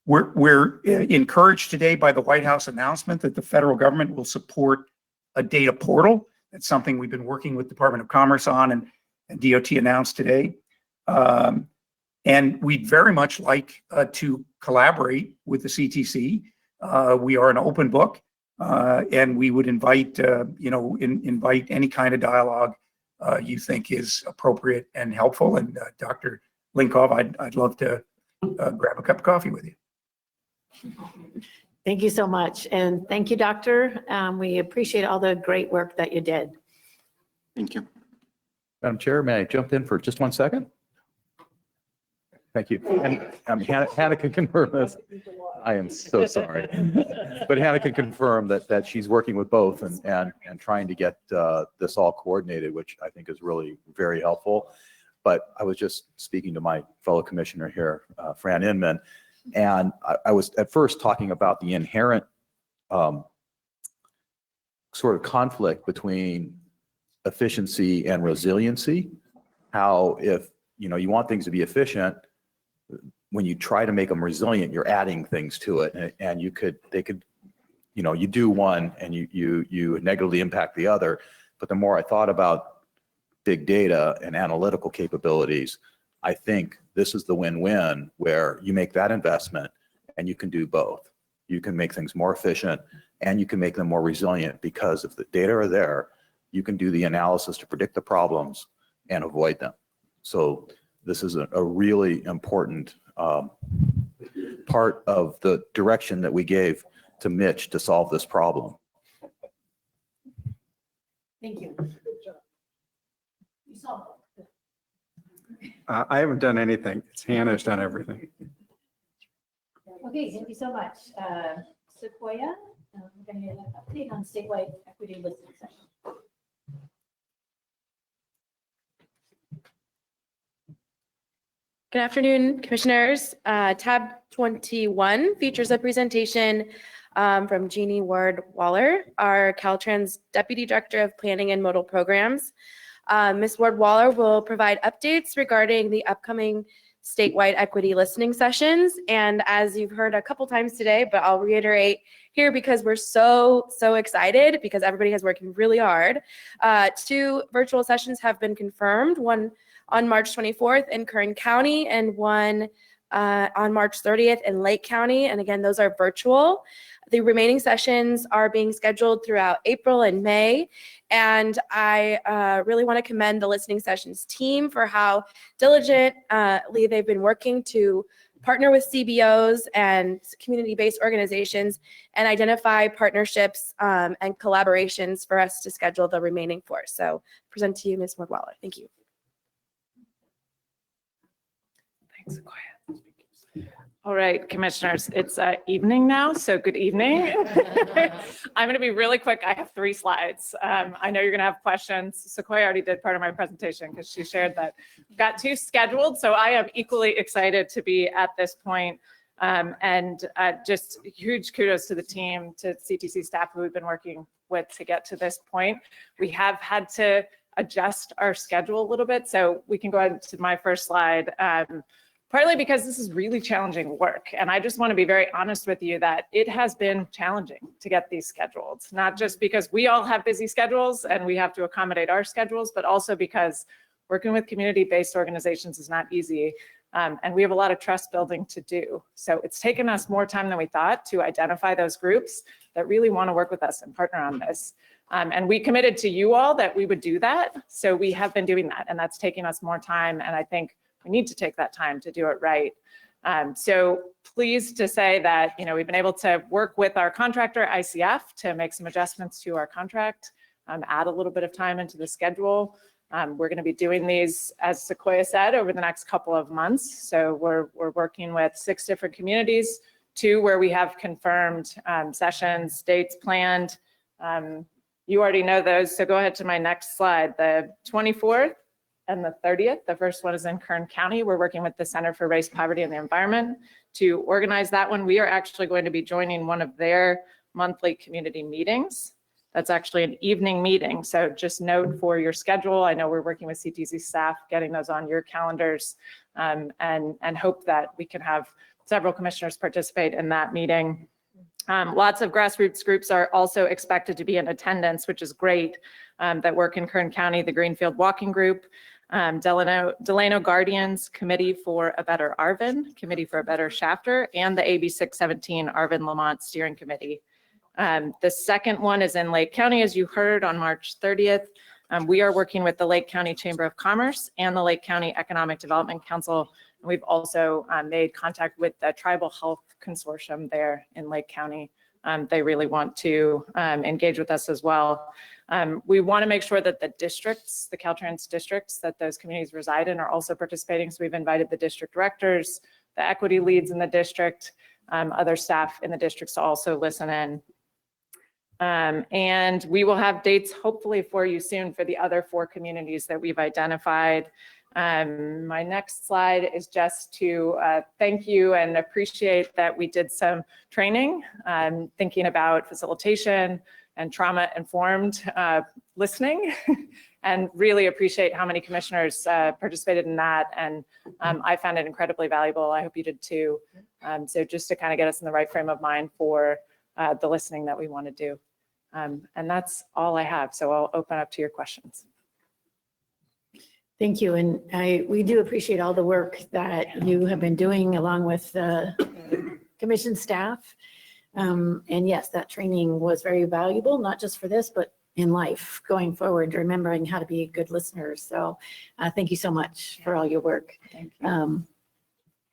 We're encouraged today by the White House announcement that the federal government will support a data portal. That's something we've been working with Department of Commerce on, and DOT announced today. And we'd very much like to collaborate with the CTC. We are an open book, and we would invite invite any kind of dialogue you think is appropriate and helpful. And Dr. Linkoff, I'd love to grab a cup of coffee with you. Thank you so much. And thank you, Doctor. We appreciate all the great work that you did. Thank you. Madam Chair, may I jump in for just 1 second? Thank you. And Hannah can confirm this. I am so sorry. But Hannah can confirm that she's working with both and trying to get this all coordinated, which I think is really very helpful. But I was just speaking to my fellow commissioner here, Fran Inman, and I was at first talking about the inherent sort of conflict between efficiency and resiliency. How if you want things to be efficient, when you try to make them resilient, you're adding things to it, and you do one and you negatively impact the other. But the more I thought about big data and analytical capabilities, I think this is the win-win where you make that investment and you can do both. You can make things more efficient and you can make them more resilient, because if the data are there, you can do the analysis to predict the problems and avoid them. So this is a really important part of the direction that we gave to Mitch to solve this problem. Thank you. You solved it. I haven't done anything. It's Hannah's done everything. Okay, thank you so much. Sequoia, we're going to get an update on statewide equity listening session. Good afternoon, Commissioners. Tab 21 features a presentation from Jeannie Ward-Waller, our Caltrans Deputy Director of Planning and Modal Programs. Ms. Ward-Waller will provide updates regarding the upcoming statewide equity listening sessions. And as you've heard a couple times today, but I'll reiterate here because we're so excited because everybody is working really hard. 2 virtual sessions have been confirmed, one on March 24th in Kern County and one on March 30th in Lake County. And again, those are virtual. The remaining sessions are being scheduled throughout April and May. And I really want to commend the listening sessions team for how diligently they've been working to partner with CBOs and community-based organizations and identify partnerships and collaborations for us to schedule the remaining 4. So present to you, Ms. Ward-Waller. Thank you. Thanks, Sequoia. All right, Commissioners, it's evening now, so good evening. I'm going to be really quick. I have 3 slides. I know you're going to have questions. Sequoia already did part of my presentation because she shared that we've got 2 scheduled, so I am equally excited to be at this point. And just huge kudos to the team, to CTC staff who we've been working with to get to this point. We have had to adjust our schedule a little bit, so we can go ahead to my first slide. Partly because this is really challenging work. And I just want to be very honest with you that it has been challenging to get these scheduled, not just because we all have busy schedules and we have to accommodate our schedules, but also because working with community-based organizations is not easy. And we have a lot of trust building to do. So it's taken us more time than we thought to identify those groups that really want to work with us and partner on this. And we committed to you all that we would do that. So we have been doing that, and that's taking us more time. And I think we need to take that time to do it right. So pleased to say that, we've been able to work with our contractor, ICF, to make some adjustments to our contract, add a little bit of time into the schedule. We're going to be doing these, as Sequoia said, over the next couple of months. So we're working with 6 different communities, 2 where we have confirmed sessions, dates planned. You already know those, so go ahead to my next slide. The 24th and the 30th. The first one is in Kern County. We're working with the Center for Race, Poverty, and the Environment to organize that one. We are actually going to be joining one of their monthly community meetings. That's actually an evening meeting. So just note for your schedule. I know we're working with CTC staff, getting those on your calendars, and hope that we can have several commissioners participate in that meeting. Lots of grassroots groups are also expected to be in attendance, which is great, that work in Kern County, the Greenfield Walking Group, Delano Guardians, Committee for a Better Arvin, Committee for a Better Shafter, and the AB 617 Arvin Lamont Steering Committee. The second one is in Lake County, as you heard, on March 30th. We are working with the Lake County Chamber of Commerce and the Lake County Economic Development Council. And we've also made contact with the Tribal Health Consortium there in Lake County. They really want to engage with us as well. We want to make sure that the districts, the Caltrans districts that those communities reside in, are also participating. So we've invited the district directors, the equity leads in the district, other staff in the districts to also listen in. And we will have dates hopefully for you soon for the other 4 communities that we've identified. My next slide is just to thank you and appreciate that we did some training thinking about facilitation and trauma-informed listening, and really appreciate how many commissioners participated in that. And I found it incredibly valuable. I hope you did too. So just to kind of get us in the right frame of mind for the listening that we want to do. And that's all I have. So I'll open up to your questions. Thank you. And we do appreciate all the work that you have been doing along with the commission staff. And yes, that training was very valuable, not just for this, but in life going forward, remembering how to be good listeners. So thank you so much for all your work. Thank you.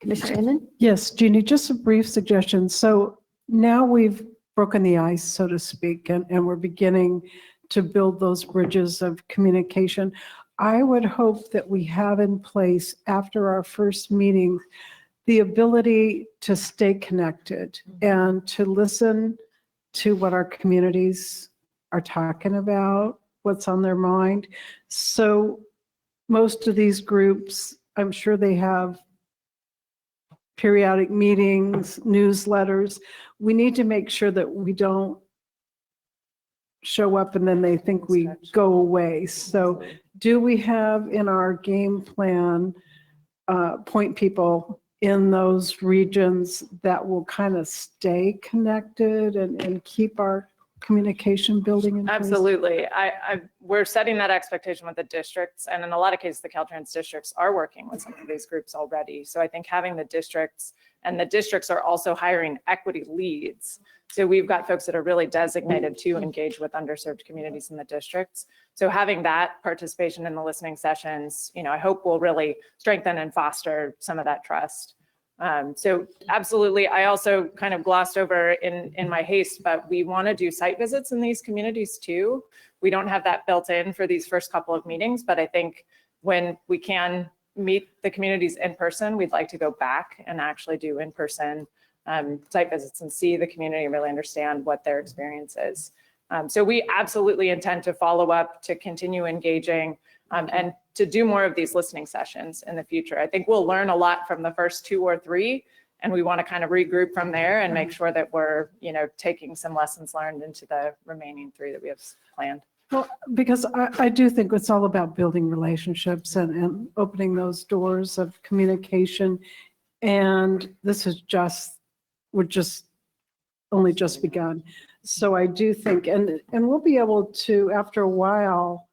Commissioner Inman? Yes, Jeannie, just a brief suggestion. So now we've broken the ice, so to speak, and we're beginning to build those bridges of communication. I would hope that we have in place after our first meeting the ability to stay connected and to listen to what our communities are talking about, what's on their mind. So most of these groups, I'm sure they have periodic meetings, newsletters. We need to make sure that we don't show up and then they think we go away. So do we have in our game plan, point people in those regions that will kind of stay connected and keep our communication building in place? Absolutely. We're setting that expectation with the districts, and in a lot of cases, the Caltrans districts are working with some of these groups already. So I think having the districts, and the districts are also hiring equity leads. So we've got folks that are really designated to engage with underserved communities in the districts. So having that participation in the listening sessions, I hope will really strengthen and foster some of that trust. So absolutely. I also kind of glossed over in my haste, but we want to do site visits in these communities too. We don't have that built in for these first couple of meetings, but I think when we can meet the communities in person, we'd like to go back and actually do in-person site visits and see the community and really understand what their experience is. So we absolutely intend to follow up, to continue engaging, and to do more of these listening sessions in the future. I think we'll learn a lot from the first 2 or 3, and we want to kind of regroup from there and make sure that we're, taking some lessons learned into the remaining 3 that we have planned. Well, because I do think it's all about building relationships and opening those doors of communication. And this is we're only just begun. So I do think, and we'll be able to, after a while,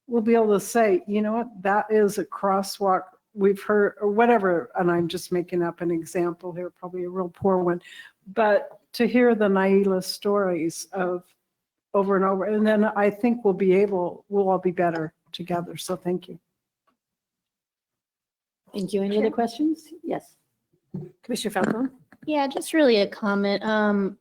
we'll be able to say, you know what, that is a crosswalk we've heard, or whatever, and I'm just making up an example here, probably a real poor one, but to hear the Naila stories of over and over, and then I think we'll all be better together. So thank you. Thank you. Any other questions? Yes. Commissioner Falcone? Yeah, just really a comment.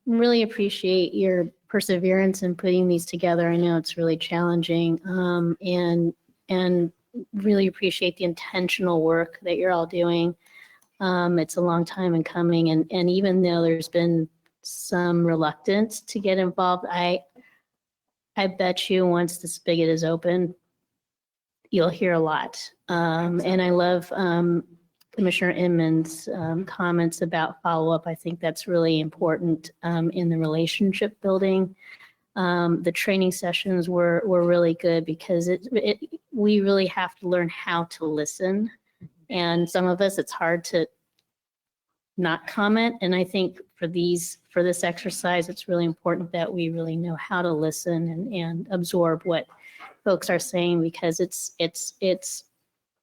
Really appreciate your perseverance in putting these together. I know it's really challenging, and really appreciate the intentional work that you're all doing. It's a long time in coming, and even though there's been some reluctance to get involved, I bet you once the spigot is open, you'll hear a lot. And I love Commissioner Inman's comments about follow-up. I think that's really important in the relationship building. The training sessions were really good because we really have to learn how to listen. And some of us, it's hard to not comment. And I think for this exercise, it's really important that we really know how to listen and absorb what folks are saying, because it's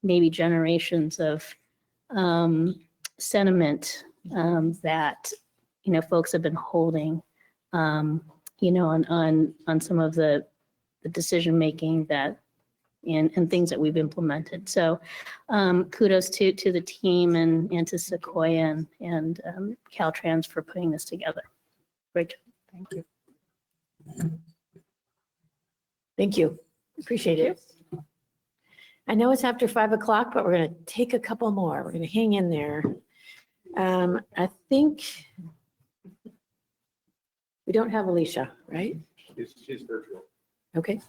maybe generations of sentiment that folks have been holding on some of the decision making that and things that we've implemented. So kudos to the team and to Sequoia and Caltrans for putting this together. Great job. Thank you. Thank you. Appreciate it. I know it's after 5 o'clock, but we're going to take a couple more. We're going to hang in there. I think we don't have Alicia, right? She's virtual. Okay.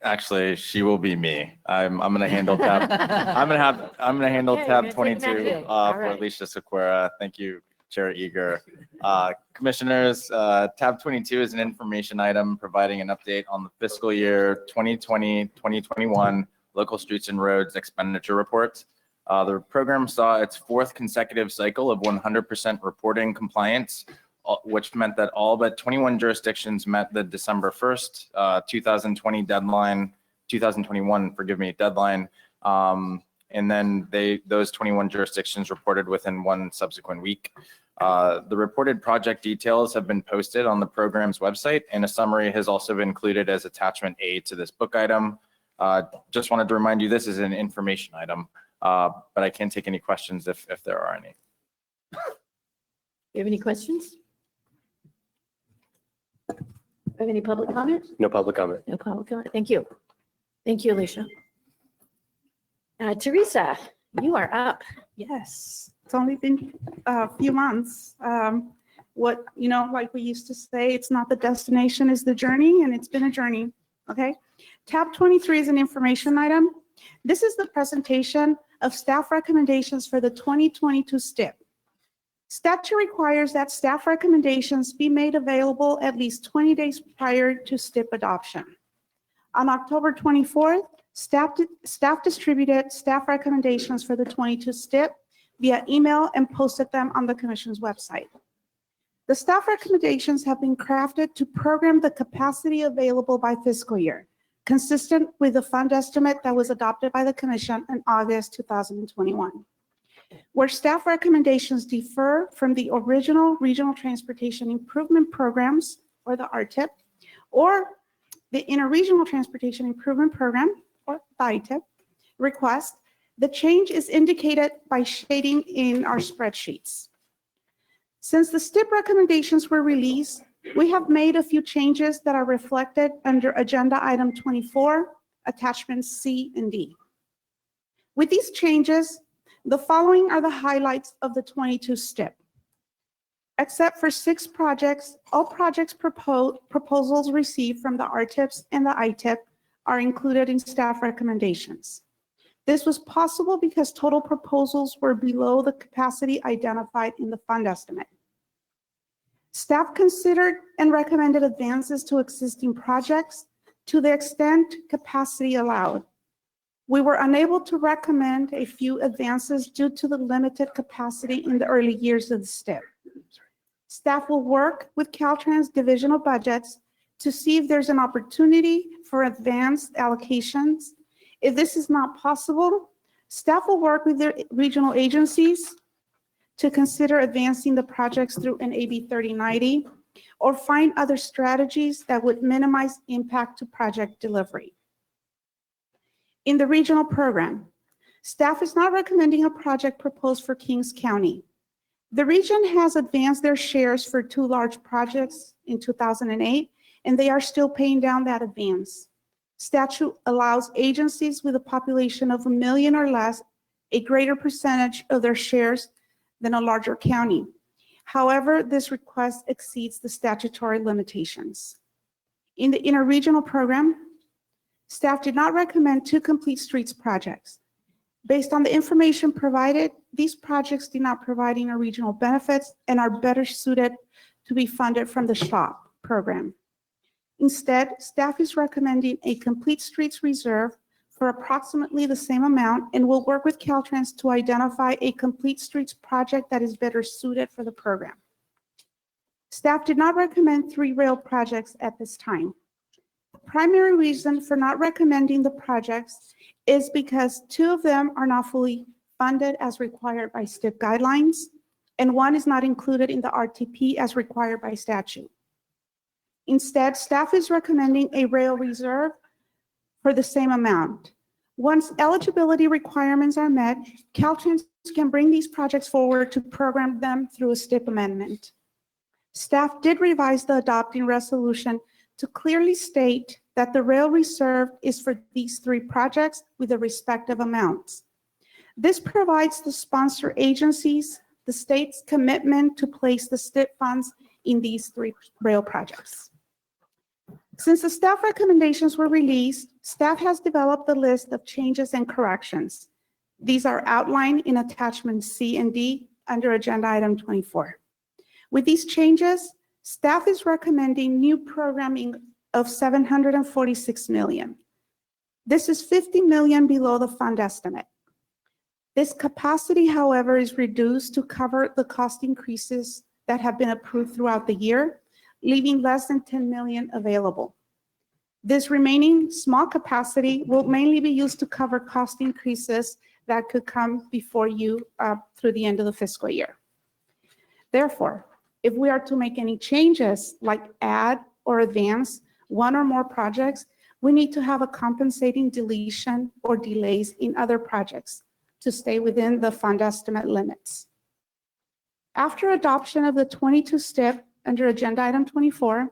Actually, she will be me. I'm gonna handle tab. I'm gonna handle Okay, tab you're gonna take 22 Matthew. All for right. Alicia Sequeira. Thank you, Chair Eager. Commissioners, tab 22 is an information item providing an update on the fiscal year 2020-2021 local streets and roads expenditure report. The program saw its 4th consecutive cycle of 100% reporting compliance, which meant that all but 21 jurisdictions met the December 1st, 2021 deadline. And then those 21 jurisdictions reported within 1 subsequent week. The reported project details have been posted on the program's website, and a summary has also been included as attachment A to this book item. Just wanted to remind you, this is an information item, but I can take any questions if there are any. You have any questions? Have any public comment? No public comment. No public comment. Thank you. Thank you, Alicia. Teresa, you are up. Yes, it's only been a few months. Like we used to say, it's not the destination, it's the journey, and it's been a journey, okay? Tab 23 is an information item. This is the presentation of staff recommendations for the 2022 STIP. Statute requires that staff recommendations be made available at least 20 days prior to STIP adoption. On October 24th, staff distributed staff recommendations for the 22 STIP via email and posted them on the Commission's website. The staff recommendations have been crafted to program the capacity available by fiscal year, consistent with the fund estimate that was adopted by the Commission in August 2021. Where staff recommendations differ from the original Regional Transportation Improvement Programs, or the RTIP, or the Interregional Transportation Improvement Program, or the ITIP, request, the change is indicated by shading in our spreadsheets. Since the STIP recommendations were released, we have made a few changes that are reflected under Agenda Item 24, Attachments C and D. With these changes, the following are the highlights of the 22 STIP. Except for 6 projects, all projects proposals received from the RTIPs and the ITIP are included in staff recommendations. This was possible because total proposals were below the capacity identified in the fund estimate. Staff considered and recommended advances to existing projects to the extent capacity allowed. We were unable to recommend a few advances due to the limited capacity in the early years of the STIP. Staff will work with Caltrans divisional budgets to see if there's an opportunity for advanced allocations. If this is not possible, staff will work with their regional agencies to consider advancing the projects through an AB 3090 or find other strategies that would minimize impact to project delivery. In the regional program, staff is not recommending a project proposed for Kings County. The region has advanced their shares for 2 large projects in 2008, and they are still paying down that advance. Statute allows agencies with a population of 1 million or less a greater percentage of their shares than a larger county. However, this request exceeds the statutory limitations. In the interregional program, staff did not recommend 2 complete streets projects. Based on the information provided, these projects do not provide interregional benefits and are better suited to be funded from the SHOP program. Instead, staff is recommending a complete streets reserve for approximately the same amount and will work with Caltrans to identify a complete streets project that is better suited for the program. Staff did not recommend 3 rail projects at this time. The primary reason for not recommending the projects is because 2 of them are not fully funded as required by STIP guidelines, and 1 is not included in the RTP as required by statute. Instead, staff is recommending a rail reserve for the same amount. Once eligibility requirements are met, Caltrans can bring these projects forward to program them through a STIP amendment. Staff did revise the adopting resolution to clearly state that the rail reserve is for these 3 projects with the respective amounts. This provides the sponsor agencies the state's commitment to place the STIP funds in these 3 rail projects. Since the staff recommendations were released, staff has developed a list of changes and corrections. These are outlined in attachments C and D under Agenda Item 24. With these changes, staff is recommending new programming of $746 million. This is $50 million below the fund estimate. This capacity, however, is reduced to cover the cost increases that have been approved throughout the year, leaving less than $10 million available. This remaining small capacity will mainly be used to cover cost increases that could come before you through the end of the fiscal year. Therefore, if we are to make any changes like add or advance 1 or more projects, we need to have a compensating deletion or delays in other projects to stay within the fund estimate limits. After adoption of the 22 STIP under Agenda Item 24,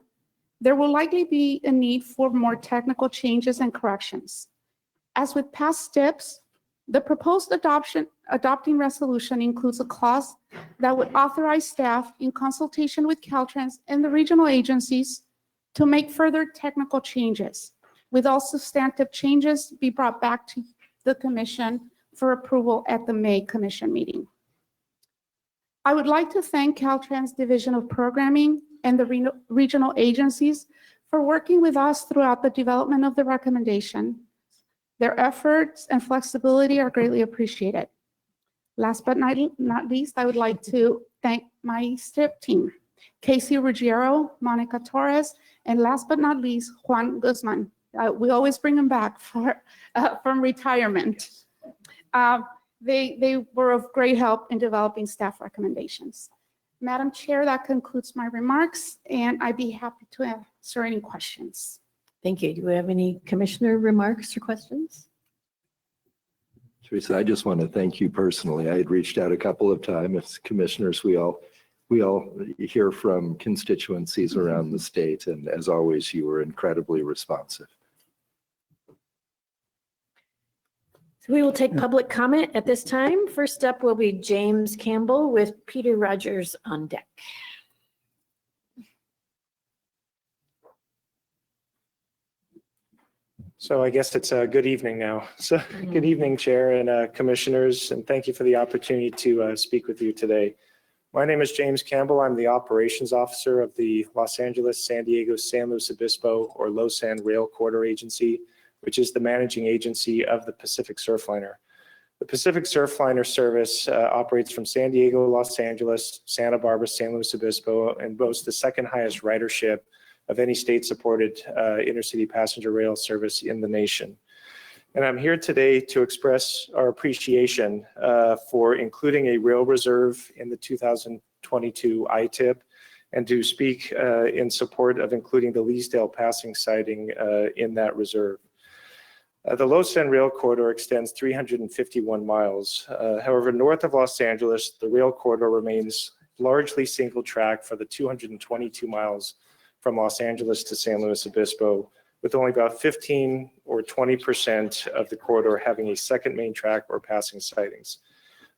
there will likely be a need for more technical changes and corrections. As with past STIPs, the proposed adopting resolution includes a clause that would authorize staff in consultation with Caltrans and the regional agencies to make further technical changes, with all substantive changes be brought back to the Commission for approval at the May Commission meeting. I would like to thank Caltrans Division of Programming and the regional agencies for working with us throughout the development of the recommendation. Their efforts and flexibility are greatly appreciated. Last but not least, I would like to thank my STIP team, Casey Ruggiero, Monica Torres, and last but not least, Juan Guzman. We always bring them back from retirement. They were of great help in developing staff recommendations. Madam Chair, that concludes my remarks, and I'd be happy to answer any questions. Thank you. Do we have any commissioner remarks or questions? Teresa, I just want to thank you personally. I had reached out a couple of times. As commissioners, we all hear from constituencies around the state, and as always, you were incredibly responsive. So we will take public comment at this time. First up will be James Campbell with Peter Rogers on deck. So I guess it's a good evening now. So good evening, Chair and Commissioners, and thank you for the opportunity to speak with you today. My name is James Campbell. I'm the Operations Officer of the Los Angeles, San Diego, San Luis Obispo, or LOSAN Rail Corridor Agency, which is the managing agency of the Pacific Surfliner. The Pacific Surfliner service operates from San Diego, Los Angeles, Santa Barbara, San Luis Obispo, and boasts the second highest ridership of any state-supported intercity passenger rail service in the nation. And I'm here today to express our appreciation for including a rail reserve in the 2022 ITIP and to speak in support of including the Leesdale passing siding in that reserve. The LOSAN Rail Corridor extends 351 miles. However, north of Los Angeles, the rail corridor remains largely single track for the 222 miles from Los Angeles to San Luis Obispo, with only about 15 or 20% of the corridor having a second main track or passing sidings.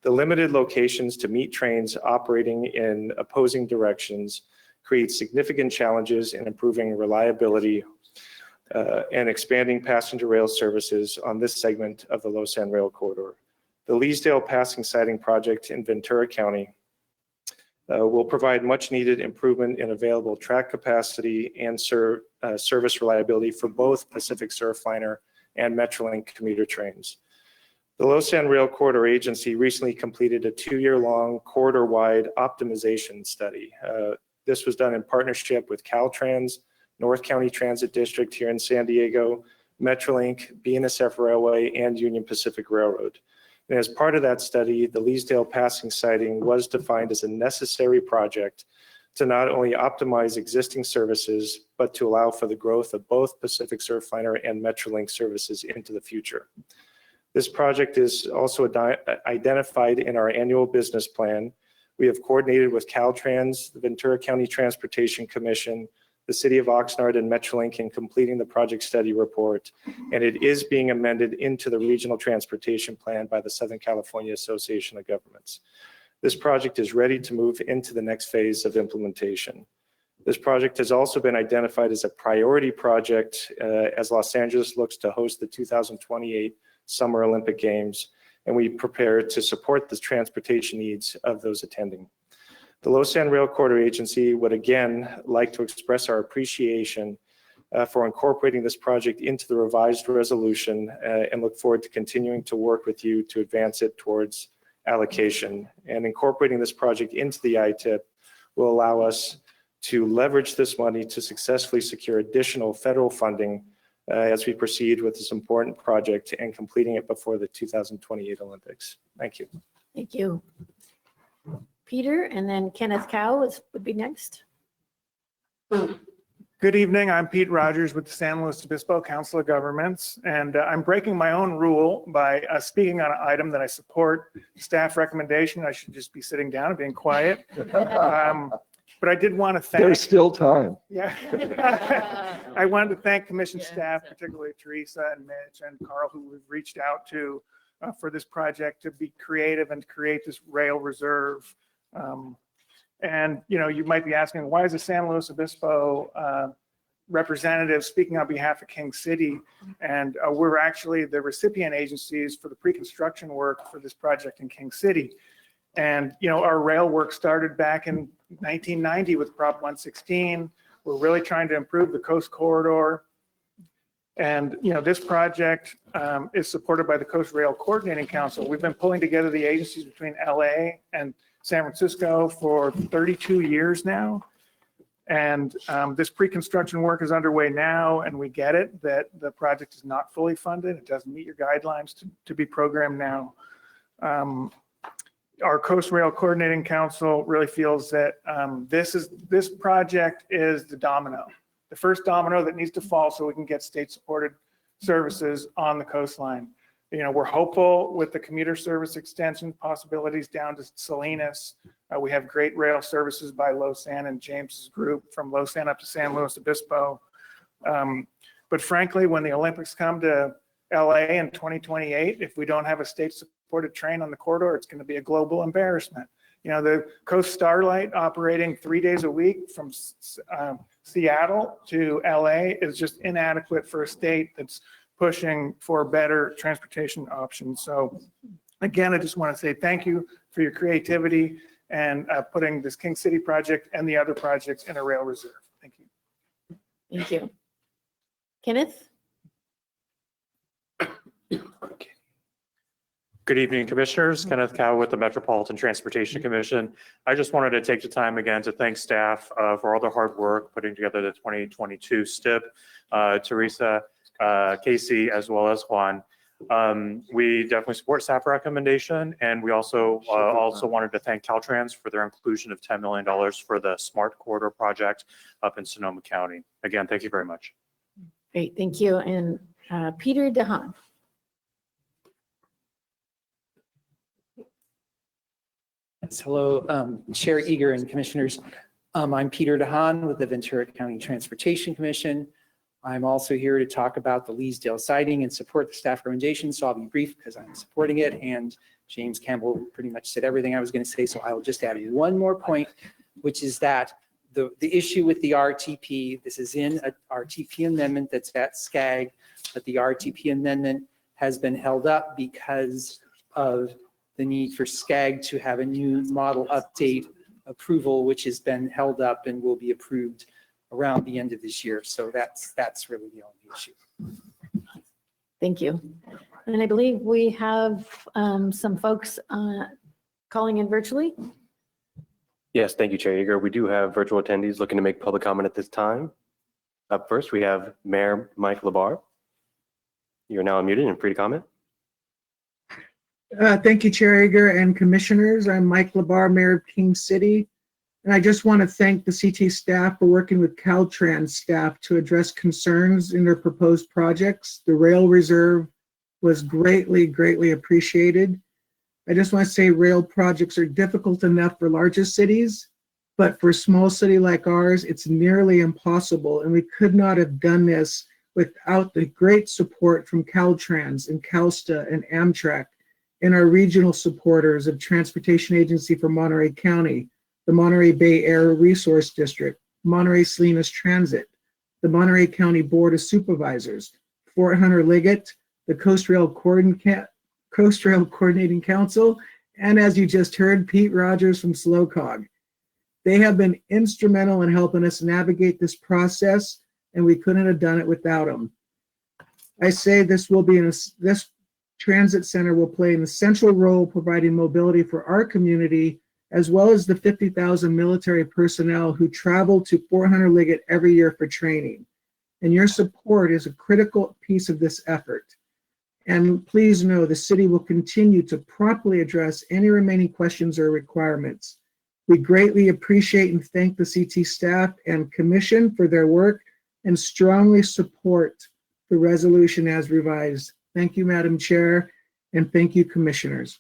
The limited locations to meet trains operating in opposing directions create significant challenges in improving reliability and expanding passenger rail services on this segment of the LOSAN Rail Corridor. The Leesdale Passing Siding Project in Ventura County will provide much needed improvement in available track capacity and service reliability for both Pacific Surfliner and Metrolink commuter trains. The LOSAN Rail Corridor Agency recently completed a 2-year-long corridor-wide optimization study. This was done in partnership with Caltrans, North County Transit District here in San Diego, Metrolink, BNSF Railway, and Union Pacific Railroad. And as part of that study, the Leesdale passing siding was defined as a necessary project to not only optimize existing services, but to allow for the growth of both Pacific Surfliner and Metrolink services into the future. This project is also identified in our annual business plan. We have coordinated with Caltrans, the Ventura County Transportation Commission, the City of Oxnard, and Metrolink in completing the project study report, and it is being amended into the Regional Transportation Plan by the Southern California Association of Governments. This project is ready to move into the next phase of implementation. This project has also been identified as a priority project as Los Angeles looks to host the 2028 Summer Olympic Games, and we prepare to support the transportation needs of those attending. The LOSAN Rail Corridor Agency would again like to express our appreciation for incorporating this project into the revised resolution and look forward to continuing to work with you to advance it towards allocation. And incorporating this project into the ITIP will allow us to leverage this money to successfully secure additional federal funding as we proceed with this important project and completing it before the 2028 Olympics. Thank you. Thank you. Peter, and then Kenneth Cow would be next. Good evening. I'm Pete Rogers with the San Luis Obispo Council of Governments, and I'm breaking my own rule by speaking on an item that I support staff recommendation. I should just be sitting down and being quiet. But I did want to thank. There's still time. Yeah. I wanted to thank commission staff, particularly Teresa and Mitch and Carl, who we've reached out to for this project to be creative and create this rail reserve. And, you know, you might be asking, why is the San Luis Obispo representative speaking on behalf of King City? And we're actually the recipient agencies for the pre-construction work for this project in King City. And, our rail work started back in 1990 with Prop 116. We're really trying to improve the Coast Corridor. And, this project is supported by the Coast Rail Coordinating Council. We've been pulling together the agencies between LA and San Francisco for 32 years now. And this pre-construction work is underway now, and we get it that the project is not fully funded. It doesn't meet your guidelines to be programmed now. Our Coast Rail Coordinating Council really feels that this project is the domino, the first domino that needs to fall so we can get state-supported services on the coastline. We're hopeful with the commuter service extension possibilities down to Salinas. We have great rail services by Losan and James's group from Losan up to San Luis Obispo. But frankly, when the Olympics come to LA in 2028, if we don't have a state-supported train on the corridor, it's going to be a global embarrassment. The Coast Starlight operating 3 days a week from Seattle to LA is just inadequate for a state that's pushing for better transportation options. So again, I just want to say thank you for your creativity and putting this King City project and the other projects in a rail reserve. Thank you. Thank you. Kenneth? Good evening, Commissioners. Kenneth Cow with the Metropolitan Transportation Commission. I just wanted to take the time again to thank staff for all their hard work putting together the 2022 STIP. Teresa, Casey, as well as Juan. We definitely support staff recommendation, and we also wanted to thank Caltrans for their inclusion of $10 million for the Smart Corridor project up in Sonoma County. Again, thank you very much. Great, thank you. And Peter DeHaan. Hello, Chair Eager and Commissioners. I'm Peter DeHaan with the Ventura County Transportation Commission. I'm also here to talk about the Leesdale siding and support the staff recommendation, so I'll be brief because I'm supporting it, and James Campbell pretty much said everything I was going to say, so I will just add one more point, which is that the issue with the RTP, this is in a RTP amendment that's at SCAG, but the RTP amendment has been held up because of the need for SCAG to have a new model update approval, which has been held up and will be approved around the end of this year. So that's really the only issue. Thank you. And I believe we have some folks calling in virtually. Yes, thank you, Chair Yeager. We do have virtual attendees looking to make public comment at this time. Up first, we have Mayor Mike Labar. You're now unmuted and free to comment. Thank you, Chair Eager and Commissioners. I'm Mike Labar, Mayor of King City. And I just want to thank the CT staff for working with Caltrans staff to address concerns in their proposed projects. The rail reserve was greatly appreciated. I just want to say rail projects are difficult enough for larger cities, but for a small city like ours, it's nearly impossible. And we could not have done this without the great support from Caltrans and CalSTA and Amtrak and our regional supporters of Transportation Agency for Monterey County, the Monterey Bay Area Resource District, Monterey Salinas Transit, the Monterey County Board of Supervisors, Fort Hunter Liggett, the Coast Rail Coordinating Council, and as you just heard, Pete Rogers from SlowCog. They have been instrumental in helping us navigate this process, and we couldn't have done it without them. I say this transit center will play an essential role providing mobility for our community, as well as the 50,000 military personnel who travel to Fort Hunter Liggett every year for training. And your support is a critical piece of this effort. And please know the city will continue to promptly address any remaining questions or requirements. We greatly appreciate and thank the CT staff and commission for their work and strongly support the resolution as revised. Thank you, Madam Chair, and thank you, Commissioners.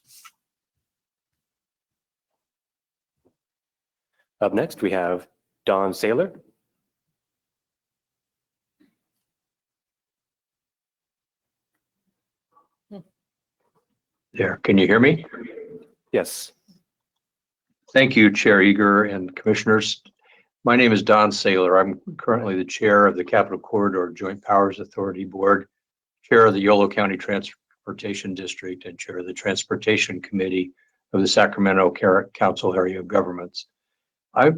Up next, we have Don Saylor. There, can you hear me? Yes. Thank you, Chair Eager and Commissioners. My name is Don Saylor. I'm currently the Chair of the Capital Corridor Joint Powers Authority Board, Chair of the Yolo County Transportation District, and Chair of the Transportation Committee of the Sacramento Council Area of Governments.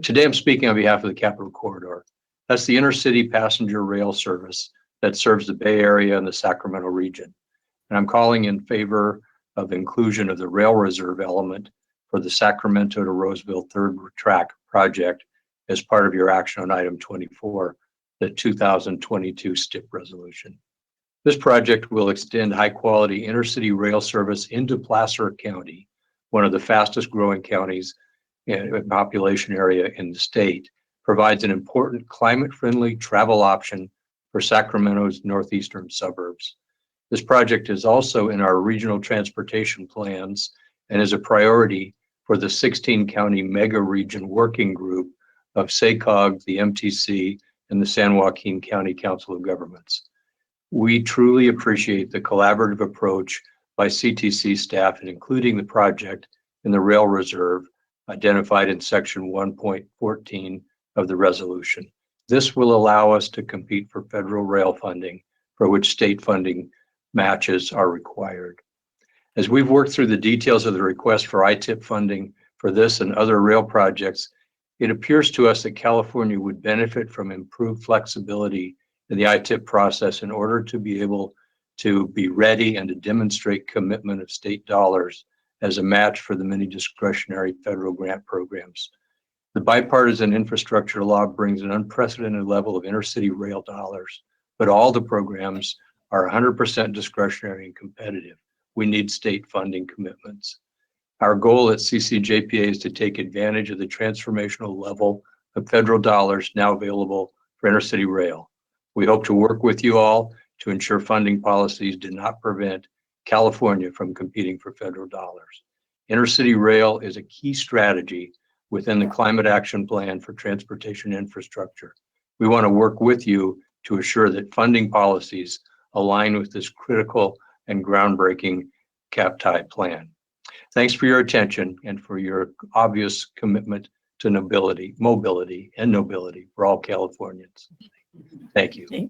Today I'm speaking on behalf of the Capital Corridor. That's the intercity passenger rail service that serves the Bay Area and the Sacramento region. And I'm calling in favor of inclusion of the rail reserve element for the Sacramento to Roseville third track project as part of your action on item 24, the 2022 STIP resolution. This project will extend high-quality intercity rail service into Placer County, one of the fastest growing counties in population area in the state, provides an important climate-friendly travel option for Sacramento's northeastern suburbs. This project is also in our regional transportation plans and is a priority for the 16-county mega region working group of SACOG, the MTC, and the San Joaquin County Council of Governments. We truly appreciate the collaborative approach by CTC staff in including the project in the rail reserve identified in section 1.14 of the resolution. This will allow us to compete for federal rail funding, for which state funding matches are required. As we've worked through the details of the request for ITIP funding for this and other rail projects, it appears to us that California would benefit from improved flexibility in the ITIP process in order to be able to be ready and to demonstrate commitment of state dollars as a match for the many discretionary federal grant programs. The bipartisan infrastructure law brings an unprecedented level of intercity rail dollars, but all the programs are 100% discretionary and competitive. We need state funding commitments. Our goal at CCJPA is to take advantage of the transformational level of federal dollars now available for intercity rail. We hope to work with you all to ensure funding policies do not prevent California from competing for federal dollars. Intercity rail is a key strategy within the Climate Action Plan for Transportation Infrastructure. We want to work with you to assure that funding policies align with this critical and groundbreaking cap-tie plan. Thanks for your attention and for your obvious commitment to mobility and nobility for all Californians. Thank you.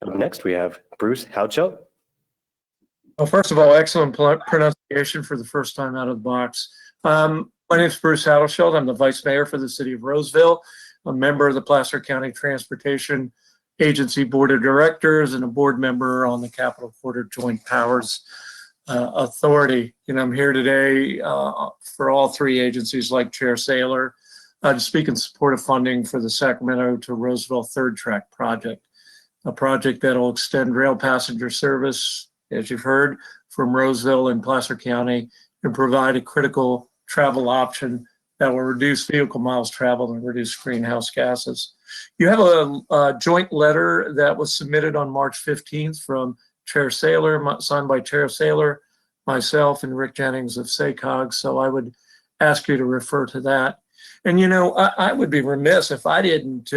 Up next, we have Bruce Houchelt. Well, first of all, excellent pronunciation for the first time out of the box. My name is Bruce Houchelt. I'm the Vice Mayor for the City of Roseville, a member of the Placer County Transportation Agency Board of Directors, and a board member on the Capital Corridor Joint Powers Authority. I'm here today for all three agencies, like Chair Saylor, to speak in support of funding for the Sacramento to Roseville third track project, a project that will extend rail passenger service, as you've heard, from Roseville and Placer County and provide a critical travel option that will reduce vehicle miles traveled and reduce greenhouse gases. You have a joint letter that was submitted on March 15th from Chair Saylor, signed by Chair Saylor, myself, and Rick Jennings of SACOG. So I would ask you to refer to that. And I would be remiss if I didn't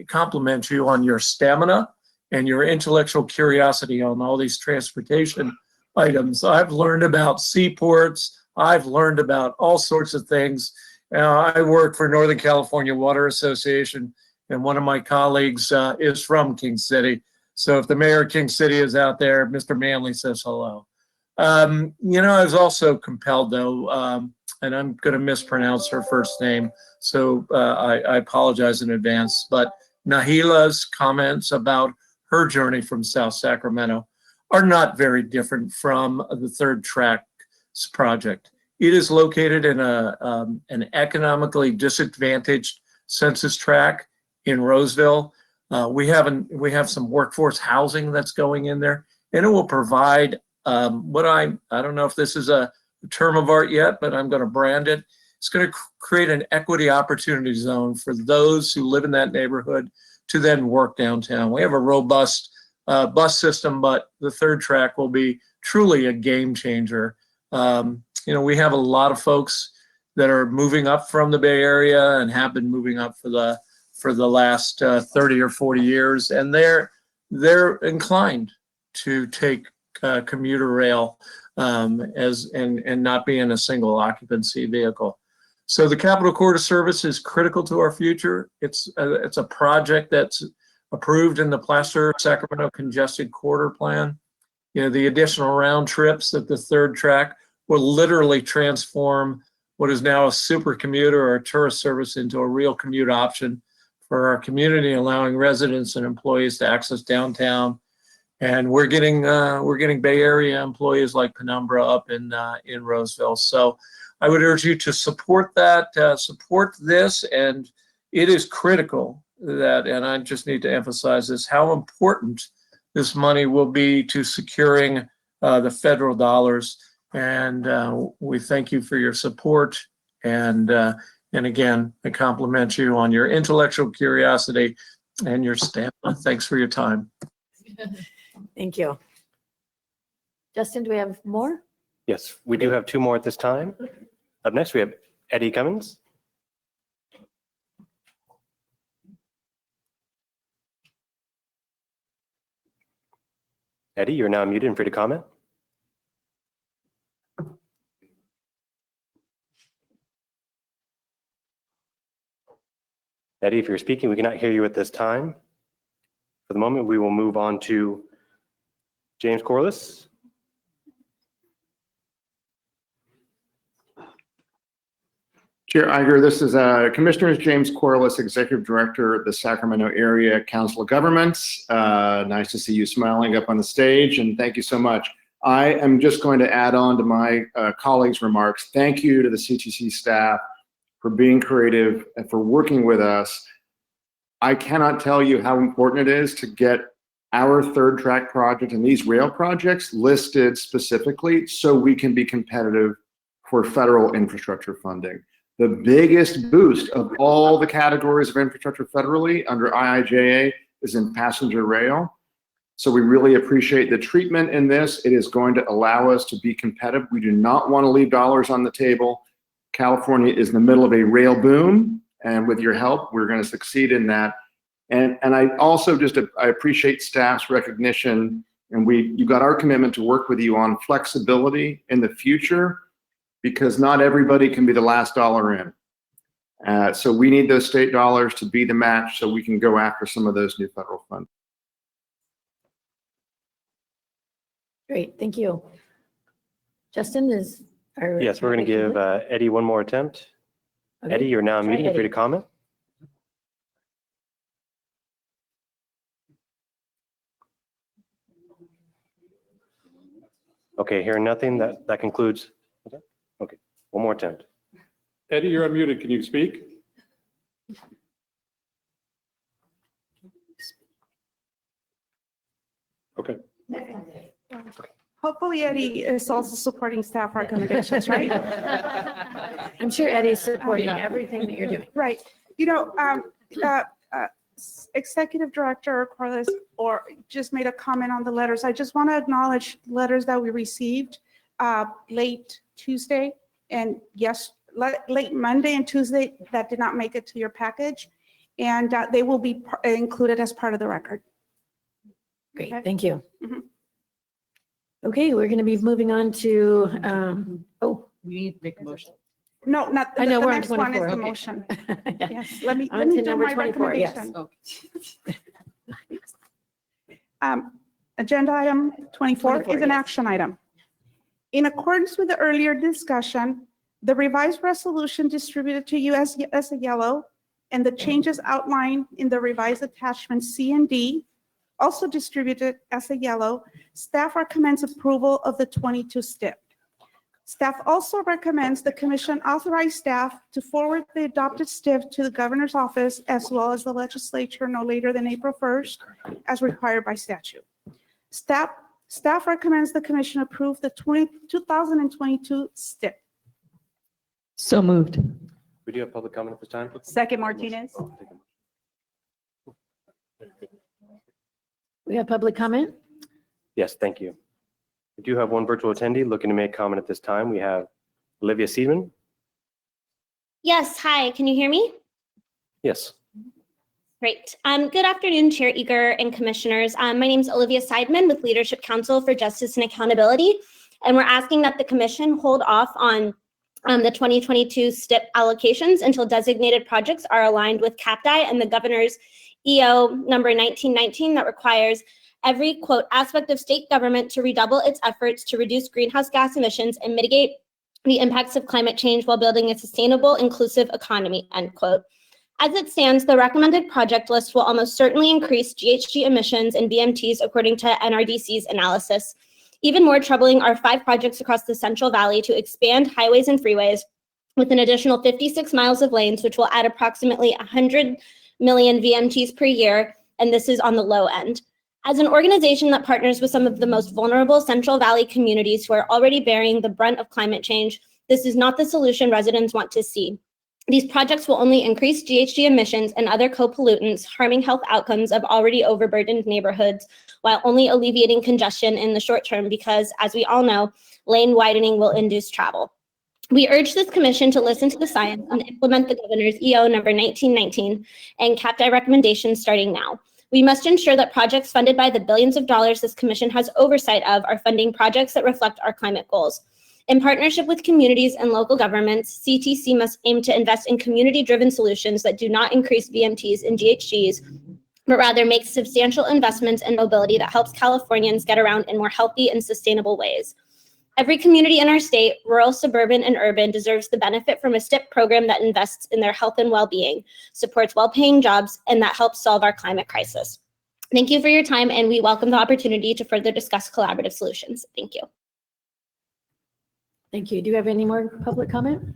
compliment you on your stamina and your intellectual curiosity on all these transportation items. I've learned about seaports. I've learned about all sorts of things. I work for Northern California Water Association, and one of my colleagues is from King City. So if the mayor of King City is out there, Mr. Manley says hello. I was also compelled, though, and I'm going to mispronounce her first name, so I apologize in advance, but Nahila's comments about her journey from South Sacramento are not very different from the third track project. It is located in an economically disadvantaged census tract in Roseville. We have some workforce housing that's going in there, and it will provide what I don't know if this is a term of art yet, but I'm going to brand it. It's going to create an equity opportunity zone for those who live in that neighborhood to then work downtown. We have a robust bus system, but the third track will be truly a game changer. We have a lot of folks that are moving up from the Bay Area and have been moving up for the last 30 or 40 years, and they're inclined to take commuter rail and not be in a single occupancy vehicle. So the Capital Corridor service is critical to our future. It's a project that's approved in the Placer Sacramento Congested Corridor Plan. the additional round trips that the third track will literally transform what is now a super commuter or a tourist service into a real commute option for our community, allowing residents and employees to access downtown. And we're getting Bay Area employees like Penumbra up in Roseville. So I would urge you to support that, support this, and it is critical that, and I just need to emphasize this, how important this money will be to securing the federal dollars. And we thank you for your support. And again, I compliment you on your intellectual curiosity and your stamina. Thanks for your time. Thank you. Justin, do we have more? Yes, we do have two more at this time. Up next, we have Eddie Cummins. Eddie, you're now muted and free to comment. Eddie, if you're speaking, we cannot hear you at this time. For the moment, we will move on to James Corliss. Chair Iger, this is Commissioners James Corliss, Executive Director of the Sacramento Area Council of Governments. Nice to see you smiling up on the stage, and thank you so much. I am just going to add on to my colleagues' remarks. Thank you to the CTC staff for being creative and for working with us. I cannot tell you how important it is to get our third track project and these rail projects listed specifically so we can be competitive for federal infrastructure funding. The biggest boost of all the categories of infrastructure federally under IIJA is in passenger rail. So we really appreciate the treatment in this. It is going to allow us to be competitive. We do not want to leave dollars on the table. California is in the middle of a rail boom, and with your help, we're going to succeed in that. And I also I appreciate staff's recognition, and you got our commitment to work with you on flexibility in the future, because not everybody can be the last dollar in. So we need those state dollars to be the match so we can go after some of those new federal funds. Great, thank you. Justin, is our... Yes, we're going to give Eddie one more attempt. Okay. Eddie, you're now Try muted and free Eddie. to comment. Okay, hearing nothing, that concludes. Okay, one more attempt. Eddie, you're unmuted. Can you speak? Okay. Hopefully Eddie is also supporting staff recommendations, right? I'm sure Eddie's supporting everything that you're doing. Right. You know, Executive Director Corliss just made a comment on the letters. I just want to acknowledge letters that we received late Tuesday and late Monday and Tuesday that did not make it to your package, and they will be included as part of the record. Great, thank you. Okay, we're going to be moving on to, We need to make a motion. No, not, I know, the we're on next one is 24. the Okay. motion. Yes, let me On to do number my 24, yes. recommendation. Agenda item 24 is an yes. action item. In accordance with the earlier discussion, the revised resolution distributed to you as a yellow and the changes outlined in the revised attachments C and D, also distributed as a yellow, staff recommends approval of the 22 STIP. Staff also recommends the commission authorize staff to forward the adopted STIP to the governor's office as well as the legislature no later than April 1st, as required by statute. Staff recommends the commission approve the 2022 STIP. So moved. We do have public comment at this time. Second, Martinez. We have public comment? Yes, thank you. We do have one virtual attendee looking to make comment at this time. We have Olivia Seidman. Yes, hi, can you hear me? Yes. Great. Good afternoon, Chair Eager and Commissioners. My name is Olivia Seidman with Leadership Council for Justice and Accountability, and we're asking that the Commission hold off on the 2022 STIP allocations until designated projects are aligned with CAPDI and the Governor's EO number 1919 that requires every, quote, aspect of state government to redouble its efforts to reduce greenhouse gas emissions and mitigate the impacts of climate change while building a sustainable, inclusive economy, end quote. As it stands, the recommended project list will almost certainly increase GHG emissions and VMTs according to NRDC's analysis. Even more troubling are 5 projects across the Central Valley to expand highways and freeways with an additional 56 miles of lanes, which will add approximately 100 million VMTs per year, and this is on the low end. As an organization that partners with some of the most vulnerable Central Valley communities who are already bearing the brunt of climate change, this is not the solution residents want to see. These projects will only increase GHG emissions and other co-pollutants, harming health outcomes of already overburdened neighborhoods, while only alleviating congestion in the short term because, as we all know, lane widening will induce travel. We urge this commission to listen to the science and implement the governor's EO number 1919 and CAPTI recommendations starting now. We must ensure that projects funded by the billions of dollars this commission has oversight of are funding projects that reflect our climate goals. In partnership with communities and local governments, CTC must aim to invest in community-driven solutions that do not increase VMTs and GHGs, but rather make substantial investments in mobility that helps Californians get around in more healthy and sustainable ways. Every community in our state, rural, suburban, and urban, deserves the benefit from a STIP program that invests in their health and well-being, supports well-paying jobs, and that helps solve our climate crisis. Thank you for your time, and we welcome the opportunity to further discuss collaborative solutions. Thank you. Thank you. Do you have any more public comment?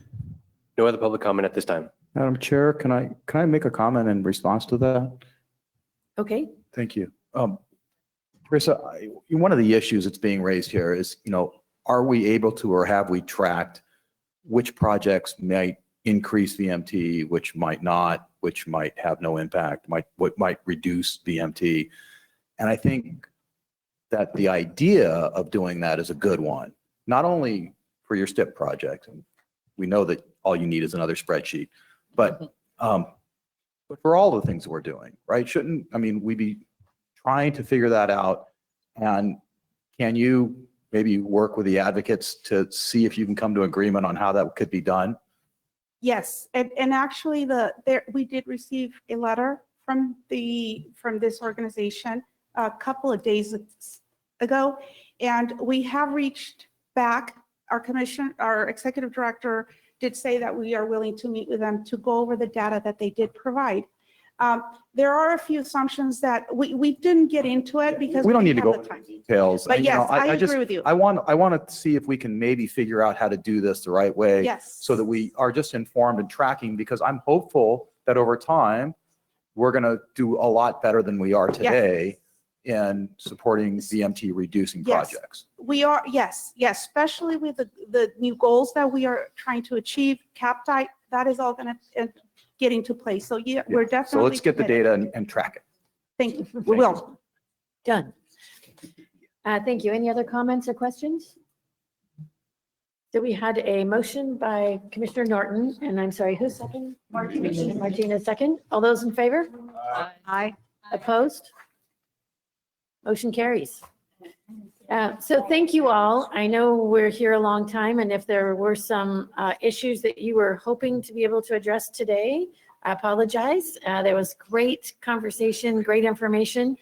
No other public comment at this time. Madam Chair, can I make a comment in response to that? Okay. Thank you. Teresa, one of the issues that's being raised here is, are we able to, or have we tracked which projects might increase VMT, which might not, which might have no impact, what might reduce VMT? And I think that the idea of doing that is a good one, not only for your STIP project. And we know that all you need is another spreadsheet, but for all the things that we're doing, right? Shouldn't we be trying to figure that out? And can you maybe work with the advocates to see if you can come to agreement on how that could be done? Yes, and actually we did receive a letter from this organization a couple of days ago, and we have reached back. Our executive director did say that we are willing to meet with them to go over the data that they did provide. There are a few assumptions that we didn't get into it because we don't need to go into into details. But yes, I agree with you. I want to see if we can maybe figure out how to do this the right way. Yes. So that we are just informed and tracking, because I'm hopeful that over time, we're going to do a lot better than we are today in supporting VMT reducing projects. We are, yes, especially with the new goals that we are trying to achieve, CAPTI, that is all going to get into place. So we're definitely. So let's get the data and track it. Thank you. We will. Done. Thank you. Any other comments or questions? So we had a motion by Commissioner Norton, and I'm sorry, who's second? Martinez second. All those in favor? Aye. Opposed? Motion carries. So thank you all. I know we're here a long time, and if there were some issues that you were hoping to be able to address today, I apologize. There was great conversation, great information.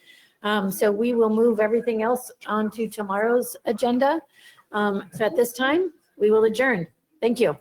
So we will move everything else onto tomorrow's agenda. So at this time, we will adjourn. Thank you.